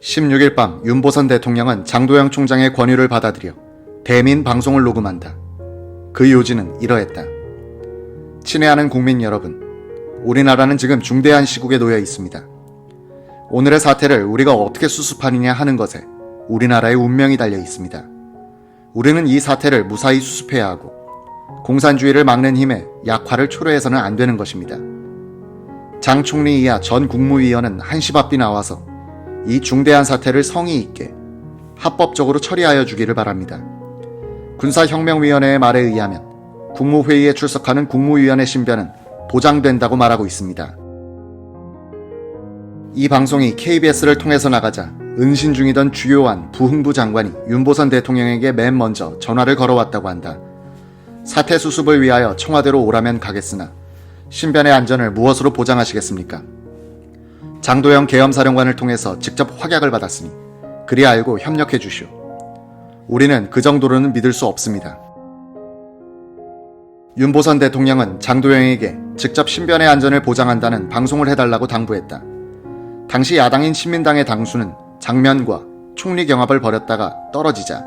16일 밤 윤보선 대통령은 장도영 총장의 권유를 받아들여 대민 방송을 녹음한다. 그 요지는 이러했다. 친애하는 국민 여러분, 우리나라는 지금 중대한 시국에 놓여 있습니다. 오늘의 사태를 우리가 어떻게 수습하느냐 하는 것에 우리나라의 운명이 달려 있습니다. 우리는 이 사태를 무사히 수습해야 하고 공산주의를 막는 힘에 약화를 초래해서는 안 되는 것입니다. 장 총리 이하 전 국무위원은 한시 바삐 나와서 이 중대한 사태를 성의 있게 합법적으로 처리하여 주기를 바랍니다. 군사혁명위원회의 말에 의하면 국무회의에 출석하는 국무위원의 신변은 보장된다고 말하고 있습니다. 이 방송이 KBS를 통해서 나가자 은신 중이던 주요한 부흥부 장관이 윤보선 대통령에게 맨 먼저 전화를 걸어왔다고 한다. 사태 수습을 위하여 청와대로 오라면 가겠으나 신변의 안전을 무엇으로 보장하시겠습니까? 장도영 계엄사령관을 통해서 직접 확약을 받았으니 그리 알고 협력해 주시오. 우리는 그 정도로는 믿을 수 없습니다. 윤보선 대통령은 장도영에게 직접 신변의 안전을 보장한다는 방송을 해달라고 당부했다. 당시 야당인 신민당의 당수는 장면과 총리 경합을 벌였다가 떨어지자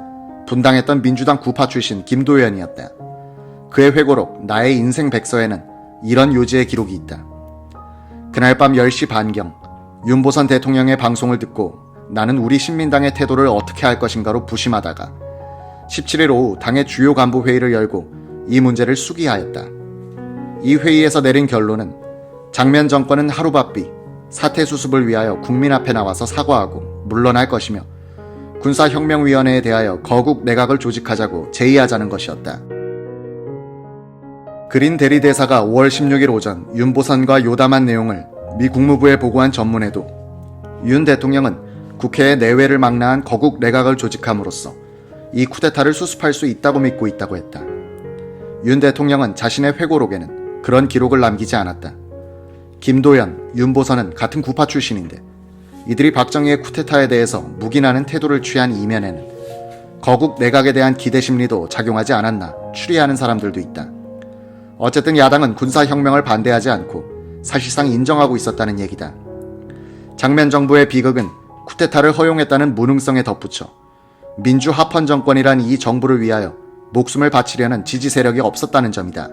분당했던 민주당 구파 출신 김도연이었다. 그의 회고록 나의 인생 백서에는 이런 요지의 기록이 있다. 그날 밤 10시 반경 윤보선 대통령의 방송을 듣고 나는 우리 신민당의 태도를 어떻게 할 것인가로 부심하다가 17일 오후 당의 주요 간부 회의를 열고 이 문제를 수기하였다. 이 회의에서 내린 결론은 장면 정권은 하루바삐 사태 수습을 위하여 국민 앞에 나와서 사과하고 물러날 것이며 군사혁명위원회에 대하여 거국 내각을 조직하자고 제의하자는 것이었다. 그린 대리대사가 5월 16일 오전 윤보선과 요담한 내용을 미 국무부에 보고한 전문에도 윤 대통령은 국회의 내외를 망라한 거국 내각을 조직함으로써 이 쿠데타를 수습할 수 있다고 믿고 있다고 했다. 윤 대통령은 자신의 회고록에는 그런 기록을 남기지 않았다. 김도연, 윤보선은 같은 구파 출신인데 이들이 박정희의 쿠데타에 대해서 묵인하는 태도를 취한 이면에는 거국 내각에 대한 기대 심리도 작용하지 않았나 추리하는 사람들도 있다. 어쨌든 야당은 군사혁명을 반대하지 않고 사실상 인정하고 있었다는 얘기다. 장면 정부의 비극은 쿠데타를 허용했다는 무능성에 덧붙여 민주합헌 정권이란 이 정부를 위하여 목숨을 바치려는 지지 세력이 없었다는 점이다.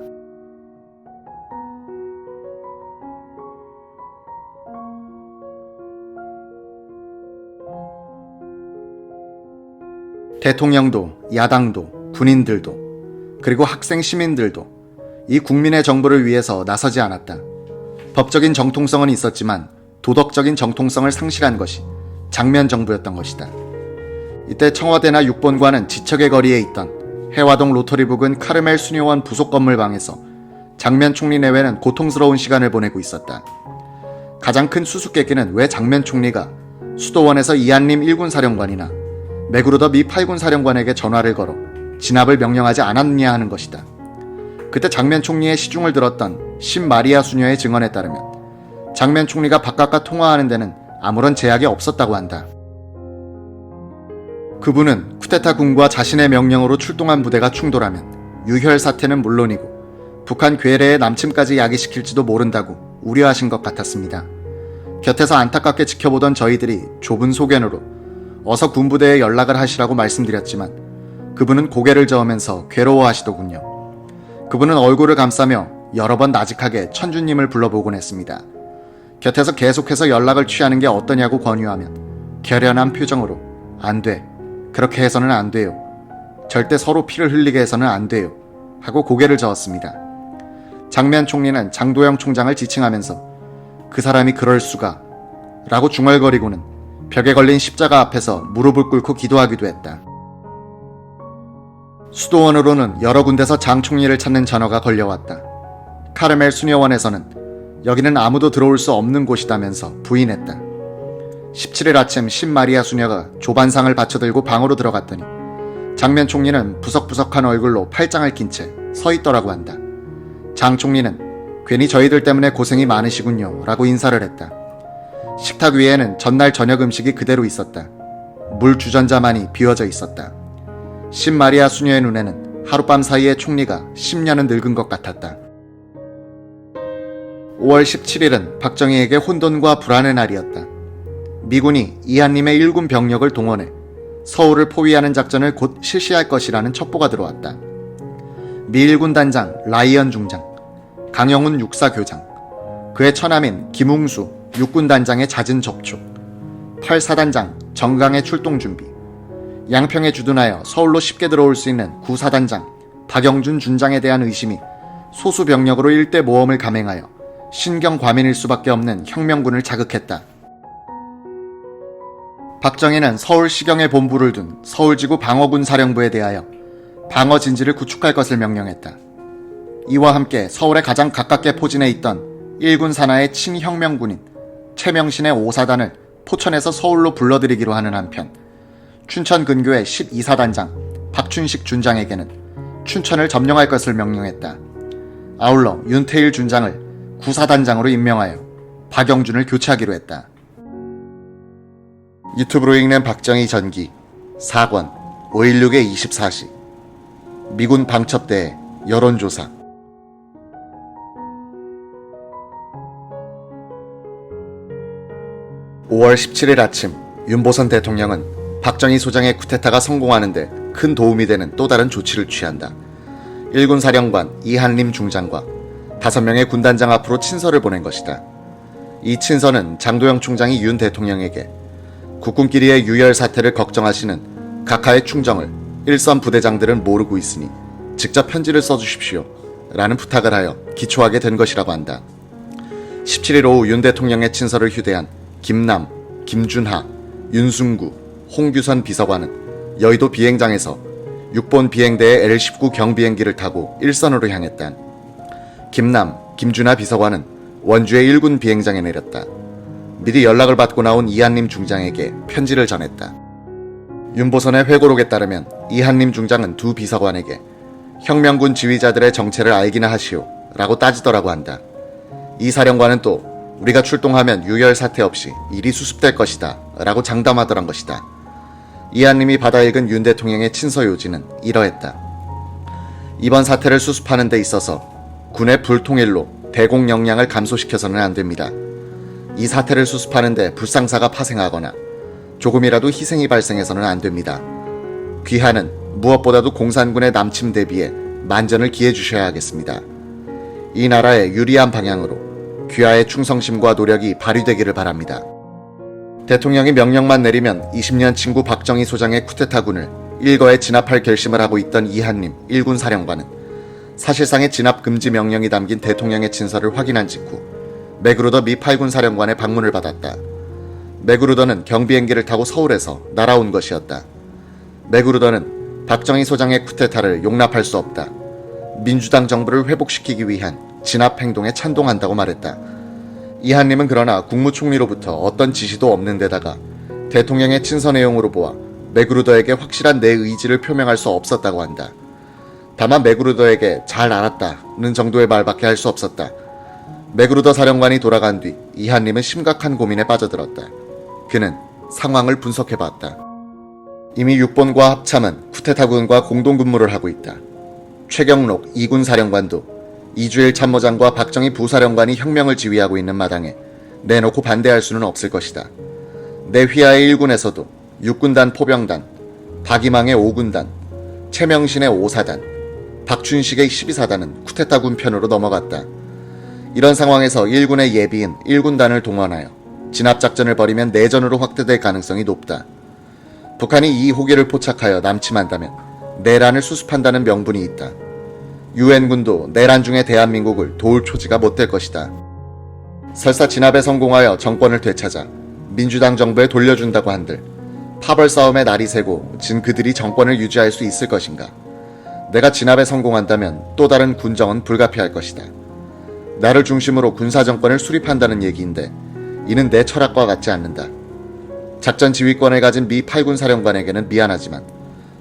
대통령도, 야당도, 군인들도, 그리고 학생 시민들도 이 국민의 정부를 위해서 나서지 않았다. 법적인 정통성은 있었지만 도덕적인 정통성을 상실한 것이 장면 정부였던 것이다. 이때 청와대나 육본과는 지척의 거리에 있던 해화동 로터리 부근 카르멜 수녀원 부속 건물방에서 장면 총리 내외는 고통스러운 시간을 보내고 있었다. 가장 큰 수수께끼는 왜 장면 총리가 수도원에서 이한림 1군 사령관이나 맥그루더 미 8군 사령관에게 전화를 걸어 진압을 명령하지 않았느냐 하는 것이다. 그때 장면 총리의 시중을 들었던 신마리아 수녀의 증언에 따르면 장면 총리가 바깥과 통화하는 데는 아무런 제약이 없었다고 한다. 그분은 쿠데타 군과 자신의 명령으로 출동한 부대가 충돌하면 유혈 사태는 물론이고 북한 괴뢰의 남침까지 야기시킬지도 모른다고 우려하신 것 같았습니다. 곁에서 안타깝게 지켜보던 저희들이 좁은 소견으로 어서 군부대에 연락을 하시라고 말씀드렸지만 그분은 고개를 저으면서 괴로워하시더군요. 그분은 얼굴을 감싸며 여러 번 나직하게 천주님을 불러보곤 했습니다. 곁에서 계속해서 연락을 취하는 게 어떠냐고 권유하면 결연한 표정으로 안 돼. 그렇게 해서는 안 돼요. 절대 서로 피를 흘리게 해서는 안 돼요. 하고 고개를 저었습니다. 장면 총리는 장도영 총장을 지칭하면서 그 사람이 그럴 수가 라고 중얼거리고는 벽에 걸린 십자가 앞에서 무릎을 꿇고 기도하기도 했다. 수도원으로는 여러 군데서 장 총리를 찾는 전화가 걸려왔다. 카르멜 수녀원에서는 여기는 아무도 들어올 수 없는 곳이다면서 부인했다. 17일 아침 신마리아 수녀가 조반상을 받쳐들고 방으로 들어갔더니 장면 총리는 부석부석한 얼굴로 팔짱을 낀 채 서 있더라고 한다. 장 총리는 괜히 저희들 때문에 고생이 많으시군요 라고 인사를 했다. 식탁 위에는 전날 저녁 음식이 그대로 있었다. 물 주전자만이 비워져 있었다. 신마리아 수녀의 눈에는 하룻밤 사이에 총리가 10년은 늙은 것 같았다. 5월 17일은 박정희에게 혼돈과 불안의 날이었다. 미군이 이한님의 1군 병력을 동원해 서울을 포위하는 작전을 곧 실시할 것이라는 첩보가 들어왔다. 미 1군 단장 라이언 중장, 강영훈 육사 교장, 그의 처남인 김웅수 육군 단장의 잦은 접촉, 8사단장 정강의 출동 준비, 양평에 주둔하여 서울로 쉽게 들어올 수 있는 9사단장 박영준 준장에 대한 의심이 소수 병력으로 일대 모험을 감행하여 신경 과민일 수밖에 없는 혁명군을 자극했다. 박정희는 서울시경에 본부를 둔 서울지구 방어군 사령부에 대하여 방어 진지를 구축할 것을 명령했다. 이와 함께 서울에 가장 가깝게 포진해 있던 1군 산하의 친혁명군인 최명신의 5사단을 포천에서 서울로 불러들이기로 하는 한편 춘천 근교의 12사단장 박춘식 준장에게는 춘천을 점령할 것을 명령했다. 아울러 윤태일 준장을 9사단장으로 임명하여 박영준을 교체하기로 했다. 유튜브로 읽는 박정희 전기 4권 5.16의 24시 미군 방첩대의 여론조사. (5월 17일) 아침 윤보선 대통령은 박정희 소장의 쿠데타가 성공하는데 큰 도움이 되는 또 다른 조치를 취한다. 1군 사령관 이한림 중장과 5명의 군단장 앞으로 친서를 보낸 것이다. 이 친서는 장도영 총장이 윤 대통령에게 국군끼리의 유혈 사태를 걱정하시는 각하의 충정을 일선 부대장들은 모르고 있으니 직접 편지를 써주십시오 라는 부탁을 하여 기초하게 된 것이라고 한다. 17일 오후 윤 대통령의 친서를 휴대한 김남, 김준하, 윤순구, 홍규선 비서관은 여의도 비행장에서 6본 비행대의 L-19 경비행기를 타고 일선으로 향했다. 김남, 김준하 비서관은 원주의 1군 비행장에 내렸다. 미리 연락을 받고 나온 이한림 중장에게 편지를 전했다. 윤보선의 회고록에 따르면 이한림 중장은 두 비서관에게 혁명군 지휘자들의 정체를 알기나 하시오 라고 따지더라고 한다. 이 사령관은 또 우리가 출동하면 유혈 사태 없이 일이 수습될 것이다 라고 장담하더란 것이다. 이한림이 받아 읽은 윤 대통령의 친서 요지는 이러했다. 이번 사태를 수습하는 데 있어서 군의 불통일로 대공 역량을 감소시켜서는 안 됩니다. 이 사태를 수습하는 데 불상사가 파생하거나 조금이라도 희생이 발생해서는 안 됩니다. 귀하는 무엇보다도 공산군의 남침 대비에 만전을 기해 주셔야 하겠습니다. 이 나라의 유리한 방향으로 귀하의 충성심과 노력이 발휘되기를 바랍니다. 대통령이 명령만 내리면 20년 친구 박정희 소장의 쿠데타군을 일거에 진압할 결심을 하고 있던 이한림 1군 사령관은 사실상의 진압 금지 명령이 담긴 대통령의 친서를 확인한 직후 맥그루더 미 8군 사령관의 방문을 받았다. 맥그루더는 경비행기를 타고 서울에서 날아온 것이었다. 맥그루더는 박정희 소장의 쿠데타를 용납할 수 없다. 민주당 정부를 회복시키기 위한 진압 행동에 찬동한다고 말했다. 이한림은 그러나 국무총리로부터 어떤 지시도 없는 데다가 대통령의 친서 내용으로 보아 맥그루더에게 확실한 내 의지를 표명할 수 없었다고 한다. 다만 맥그루더에게 잘 알았다는 정도의 말밖에 할 수 없었다. 맥그루더 사령관이 돌아간 뒤 이한림은 심각한 고민에 빠져들었다. 그는 상황을 분석해봤다. 이미 6본과 합참은 쿠데타군과 공동근무를 하고 있다. 최경록 2군 사령관도 이주일 참모장과 박정희 부사령관이 혁명을 지휘하고 있는 마당에 내놓고 반대할 수는 없을 것이다. 내 휘하의 1군에서도 6군단 포병단, 박이망의 5군단, 최명신의 5사단, 박춘식의 12사단은 쿠데타군 편으로 넘어갔다. 이런 상황에서 1군의 예비인 1군단을 동원하여 진압작전을 벌이면 내전으로 확대될 가능성이 높다. 북한이 이 호기를 포착하여 남침한다면 내란을 수습한다는 명분이 있다. 유엔군도 내란 중에 대한민국을 도울 초지가 못 될 것이다. 설사 진압에 성공하여 정권을 되찾아 민주당 정부에 돌려준다고 한들 파벌 싸움의 날이 새고 진 그들이 정권을 유지할 수 있을 것인가? 내가 진압에 성공한다면 또 다른 군정은 불가피할 것이다. 나를 중심으로 군사정권을 수립한다는 얘기인데 이는 내 철학과 같지 않는다. 작전 지휘권을 가진 미 8군 사령관에게는 미안하지만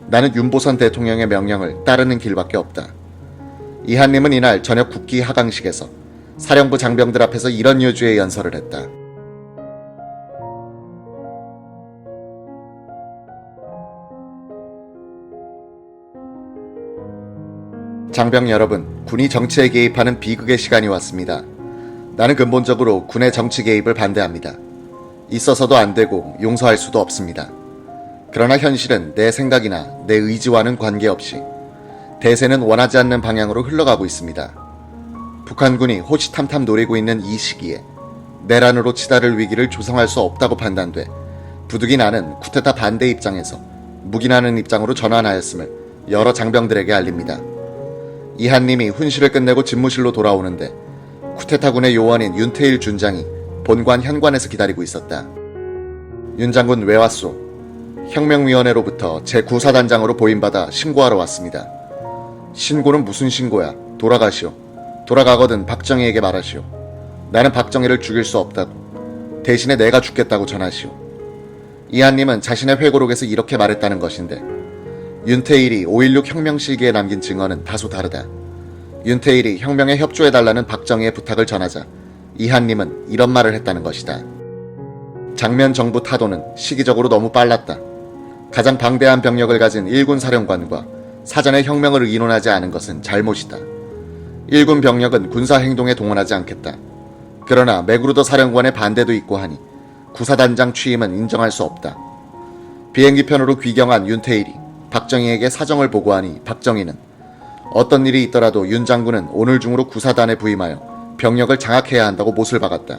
나는 윤보선 대통령의 명령을 따르는 길밖에 없다. 이한님은 이날 저녁 국기 하강식에서 사령부 장병들 앞에서 이런 요주의 연설을 했다. 장병 여러분, 군이 정치에 개입하는 비극의 시간이 왔습니다. 나는 근본적으로 군의 정치 개입을 반대합니다. 있어서도 안 되고 용서할 수도 없습니다. 그러나 현실은 내 생각이나 내 의지와는 관계없이 대세는 원하지 않는 방향으로 흘러가고 있습니다. 북한군이 호시탐탐 노리고 있는 이 시기에 내란으로 치달을 위기를 조성할 수 없다고 판단돼 부득이 나는 쿠데타 반대 입장에서 묵인하는 입장으로 전환하였음을 여러 장병들에게 알립니다. 이한님이 훈시를 끝내고 집무실로 돌아오는데 쿠데타군의 요원인 윤태일 준장이 본관 현관에서 기다리고 있었다. 윤 장군 왜 왔소? 혁명위원회로부터 제9사단장으로 보임받아 신고하러 왔습니다. 신고는 무슨 신고야? 돌아가시오. 돌아가거든 박정희에게 말하시오. 나는 박정희를 죽일 수 없다고. 대신에 내가 죽겠다고 전하시오. 이한님은 자신의 회고록에서 이렇게 말했다는 것인데 윤태일이 5.16 혁명 실기에 남긴 증언은 다소 다르다. 윤태일이 혁명에 협조해달라는 박정희의 부탁을 전하자 이한님은 이런 말을 했다는 것이다. 장면 정부 타도는 시기적으로 너무 빨랐다. 가장 방대한 병력을 가진 1군 사령관과 사전에 혁명을 의논하지 않은 것은 잘못이다. 1군 병력은 군사 행동에 동원하지 않겠다. 그러나 맥그루더 사령관의 반대도 있고 하니 구사단장 취임은 인정할 수 없다. 비행기 편으로 귀경한 윤태일이 박정희에게 사정을 보고하니 박정희는 어떤 일이 있더라도 윤 장군은 오늘 중으로 구사단에 부임하여 병력을 장악해야 한다고 못을 박았다.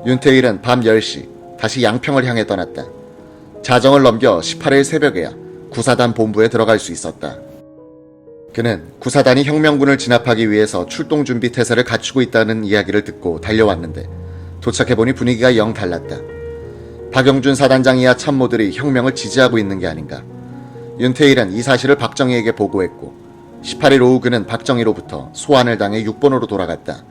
윤태일은 밤 10시 다시 양평을 향해 떠났다. 자정을 넘겨 18일 새벽에야 구사단 본부에 들어갈 수 있었다. 그는 구사단이 혁명군을 진압하기 위해서 출동 준비 태세를 갖추고 있다는 이야기를 듣고 달려왔는데 도착해보니 분위기가 영 달랐다. 박영준 사단장 이하 참모들이 혁명을 지지하고 있는 게 아닌가. 윤태일은 이 사실을 박정희에게 보고했고 18일 오후 그는 박정희로부터 소환을 당해 6번으로 돌아갔다.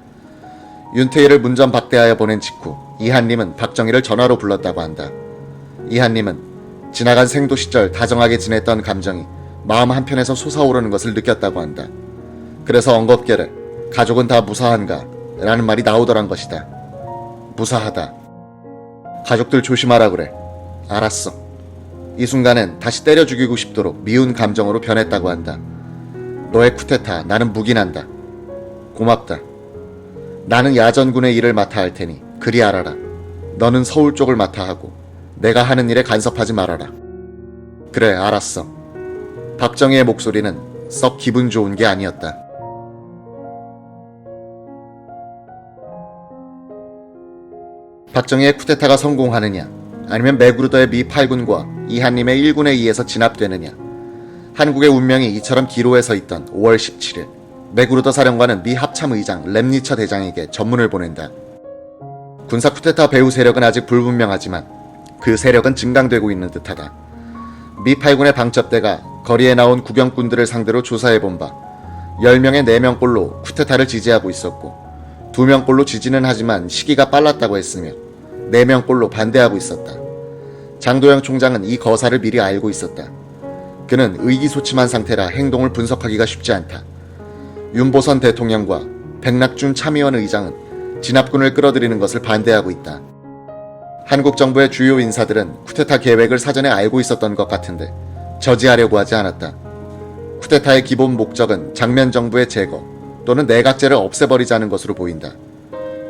윤태일을 문전박대하여 보낸 직후 이한님은 박정희를 전화로 불렀다고 한다. 이한님은 지나간 생도 시절 다정하게 지냈던 감정이 마음 한편에서 솟아오르는 것을 느꼈다고 한다. 그래서 엉겁게를 가족은 다 무사한가? 라는 말이 나오더란 것이다. 무사하다. 가족들 조심하라 그래. 알았어. 이 순간엔 다시 때려 죽이고 싶도록 미운 감정으로 변했다고 한다. 너의 쿠데타 나는 묵인한다. 고맙다. 나는 야전군의 일을 맡아 할 테니 그리 알아라. 너는 서울 쪽을 맡아 하고 내가 하는 일에 간섭하지 말아라. 그래 알았어. 박정희의 목소리는 썩 기분 좋은 게 아니었다. 박정희의 쿠데타가 성공하느냐 아니면 맥그루더의 미 8군과 이한님의 1군에 의해서 진압되느냐. 한국의 운명이 이처럼 기로에 서 있던 5월 17일 맥그루더 사령관은 미 합참의장 랩니처 대장에게 전문을 보낸다. 군사 쿠데타 배후 세력은 아직 불분명하지만 그 세력은 증강되고 있는 듯하다. 미 8군의 방첩대가 거리에 나온 구경꾼들을 상대로 조사해본 바 10명의 4명꼴로 쿠데타를 지지하고 있었고 2명꼴로 지지는 하지만 시기가 빨랐다고 했으며 4명꼴로 반대하고 있었다. 장도영 총장은 이 거사를 미리 알고 있었다. 그는 의기소침한 상태라 행동을 분석하기가 쉽지 않다. 윤보선 대통령과 백낙준 참의원 의장은 진압군을 끌어들이는 것을 반대하고 있다. 한국 정부의 주요 인사들은 쿠데타 계획을 사전에 알고 있었던 것 같은데 저지하려고 하지 않았다. 쿠데타의 기본 목적은 장면 정부의 제거 또는 내각제를 없애버리자는 것으로 보인다.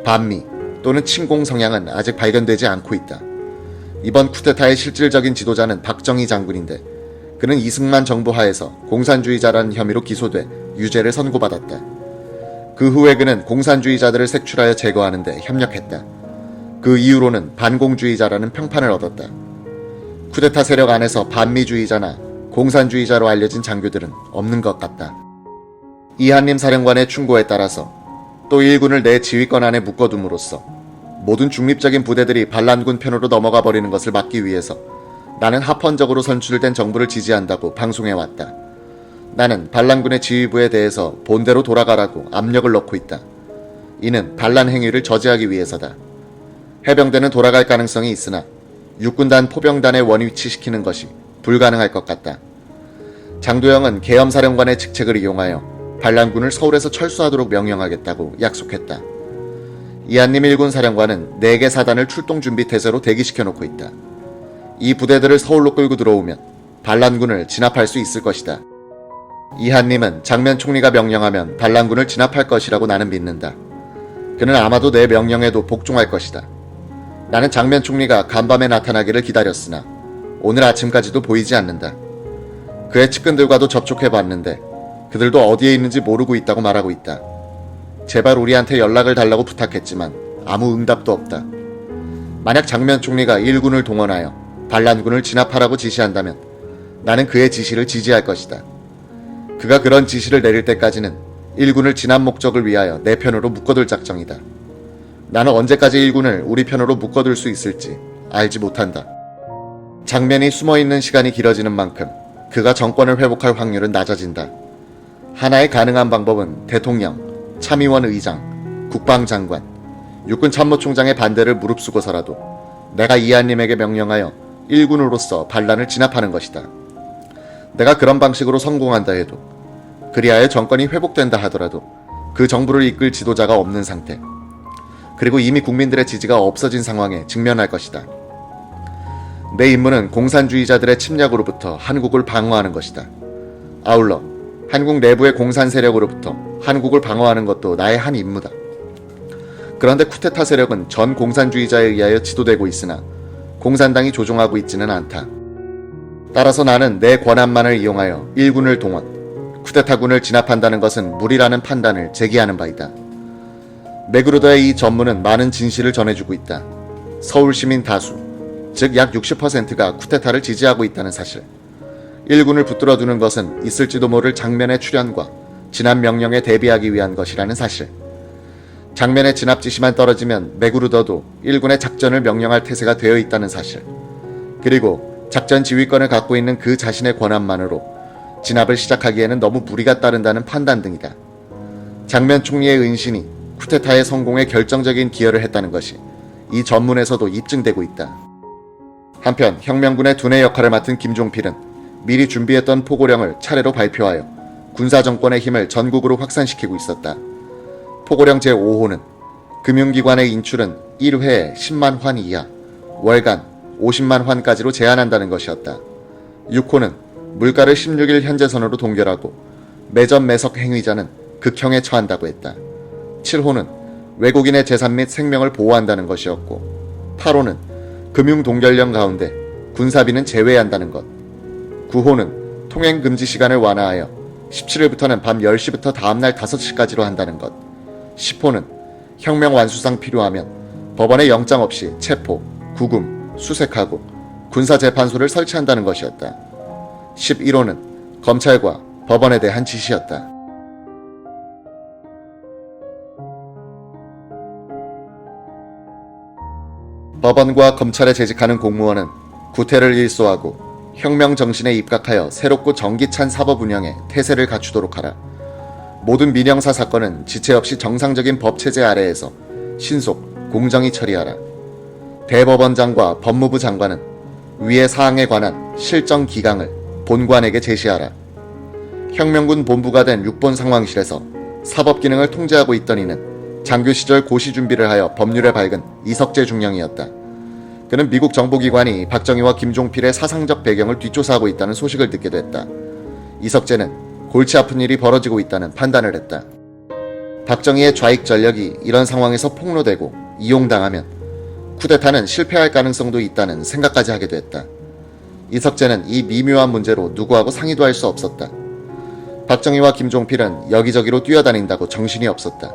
반미 또는 친공 성향은 아직 발견되지 않고 있다. 이번 쿠데타의 실질적인 지도자는 박정희 장군인데 그는 이승만 정부 하에서 공산주의자라는 혐의로 기소돼 유죄를 선고받았다. 그 후에 그는 공산주의자들을 색출하여 제거하는 데 협력했다. 그 이후로는 반공주의자라는 평판을 얻었다. 쿠데타 세력 안에서 반미주의자나 공산주의자로 알려진 장교들은 없는 것 같다. 이한님 사령관의 충고에 따라서 또 1군을 내 지휘권 안에 묶어둠으로써 모든 중립적인 부대들이 반란군 편으로 넘어가 버리는 것을 막기 위해서 나는 합헌적으로 선출된 정부를 지지한다고 방송해왔다. 나는 반란군의 지휘부에 대해서 본대로 돌아가라고 압력을 넣고 있다. 이는 반란 행위를 저지하기 위해서다. 해병대는 돌아갈 가능성이 있으나 육군단 포병단에 원위치시키는 것이 불가능할 것 같다. 장도영은 계엄사령관의 직책을 이용하여 반란군을 서울에서 철수하도록 명령하겠다고 약속했다. 이한님 1군 사령관은 4개 사단을 출동 준비 태세로 대기시켜놓고 있다. 이 부대들을 서울로 끌고 들어오면 반란군을 진압할 수 있을 것이다. 이한님은 장면 총리가 명령하면 반란군을 진압할 것이라고 나는 믿는다. 그는 아마도 내 명령에도 복종할 것이다. 나는 장면 총리가 간밤에 나타나기를 기다렸으나 오늘 아침까지도 보이지 않는다. 그의 측근들과도 접촉해봤는데 그들도 어디에 있는지 모르고 있다고 말하고 있다. 제발 우리한테 연락을 달라고 부탁했지만 아무 응답도 없다. 만약 장면 총리가 1군을 동원하여 반란군을 진압하라고 지시한다면 나는 그의 지시를 지지할 것이다. 그가 그런 지시를 내릴 때까지는 1군을 진압 목적을 위하여 내 편으로 묶어둘 작정이다. 나는 언제까지 1군을 우리 편으로 묶어둘 수 있을지 알지 못한다. 장면이 숨어있는 시간이 길어지는 만큼 그가 정권을 회복할 확률은 낮아진다. 하나의 가능한 방법은 대통령, 참의원 의장, 국방장관, 육군 참모총장의 반대를 무릅쓰고서라도 내가 이한님에게 명령하여 1군으로서 반란을 진압하는 것이다. 내가 그런 방식으로 성공한다 해도, 그리하여 정권이 회복된다 하더라도 그 정부를 이끌 지도자가 없는 상태, 그리고 이미 국민들의 지지가 없어진 상황에 직면할 것이다. 내 임무는 공산주의자들의 침략으로부터 한국을 방어하는 것이다. 아울러 한국 내부의 공산 세력으로부터 한국을 방어하는 것도 나의 한 임무다. 그런데 쿠데타 세력은 전 공산주의자에 의하여 지도되고 있으나 공산당이 조종하고 있지는 않다. 따라서 나는 내 권한만을 이용하여 1군을 동원, 쿠데타군을 진압한다는 것은 무리라는 판단을 제기하는 바이다. 메그루더의 이 전문은 많은 진실을 전해주고 있다. 서울 시민 다수, 즉 약 60%가 쿠데타를 지지하고 있다는 사실. 1군을 붙들어두는 것은 있을지도 모를 장면의 출현과 진압 명령에 대비하기 위한 것이라는 사실. 장면의 진압 지시만 떨어지면 메그루더도 1군의 작전을 명령할 태세가 되어 있다는 사실. 그리고 작전 지휘권을 갖고 있는 그 자신의 권한만으로 진압을 시작하기에는 너무 무리가 따른다는 판단 등이다. 장면 총리의 은신이 쿠데타의 성공에 결정적인 기여를 했다는 것이 이 전문에서도 입증되고 있다. 한편 혁명군의 두뇌 역할을 맡은 김종필은 미리 준비했던 포고령을 차례로 발표하여 군사정권의 힘을 전국으로 확산시키고 있었다. 포고령 제5호는 금융기관의 인출은 1회에 10만 환 이하, 월간 50만 환까지로 제한한다는 것이었다. 6호는 물가를 16일 현재선으로 동결하고 매점 매석 행위자는 극형에 처한다고 했다. 7호는 외국인의 재산 및 생명을 보호한다는 것이었고, 8호는 금융동결령 가운데 군사비는 제외한다는 것, 9호는 통행금지 시간을 완화하여 17일부터는 밤 10시부터 다음날 5시까지로 한다는 것, 10호는 혁명 완수상 필요하면 법원에 영장 없이 체포, 구금, 수색하고 군사재판소를 설치한다는 것이었다. 11호는 검찰과 법원에 대한 지시였다. 법원과 검찰에 재직하는 공무원은 구태를 일소하고 혁명 정신에 입각하여 새롭고 정기찬 사법 운영에 태세를 갖추도록 하라. 모든 민형사 사건은 지체 없이 정상적인 법체제 아래에서 신속, 공정히 처리하라. 대법원장과 법무부 장관은 위의 사항에 관한 실정 기강을 본관에게 제시하라. 혁명군 본부가 된 육본 상황실에서 사법 기능을 통제하고 있던 이는 장교 시절 고시 준비를 하여 법률에 밝은 이석재 중령이었다. 그는 미국 정보기관이 박정희와 김종필의 사상적 배경을 뒷조사하고 있다는 소식을 듣게 됐다. 이석재는 골치 아픈 일이 벌어지고 있다는 판단을 했다. 박정희의 좌익 전력이 이런 상황에서 폭로되고 이용당하면 쿠데타는 실패할 가능성도 있다는 생각까지 하게 됐다. 이석재는 이 미묘한 문제로 누구하고 상의도 할 수 없었다. 박정희와 김종필은 여기저기로 뛰어다닌다고 정신이 없었다.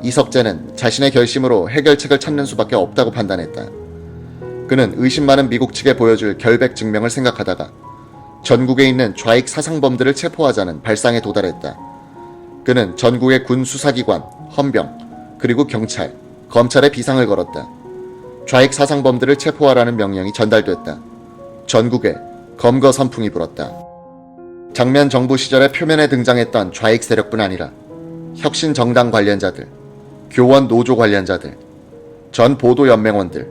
이석재는 자신의 결심으로 해결책을 찾는 수밖에 없다고 판단했다. 그는 의심 많은 미국 측에 보여줄 결백 증명을 생각하다가 전국에 있는 좌익 사상범들을 체포하자는 발상에 도달했다. 그는 전국의 군 수사기관, 헌병, 그리고 경찰, 검찰에 비상을 걸었다. 좌익 사상범들을 체포하라는 명령이 전달됐다. 전국에 검거 선풍이 불었다. 장면 정부 시절에 표면에 등장했던 좌익 세력뿐 아니라 혁신 정당 관련자들, 교원 노조 관련자들, 전 보도연맹원들,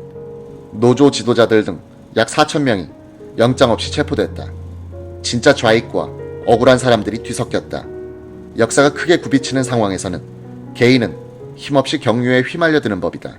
노조 지도자들 등 약 4,000명이 영장 없이 체포됐다. 진짜 좌익과 억울한 사람들이 뒤섞였다. 역사가 크게 굽이치는 상황에서는 개인은 힘없이 경유에 휘말려드는 법이다.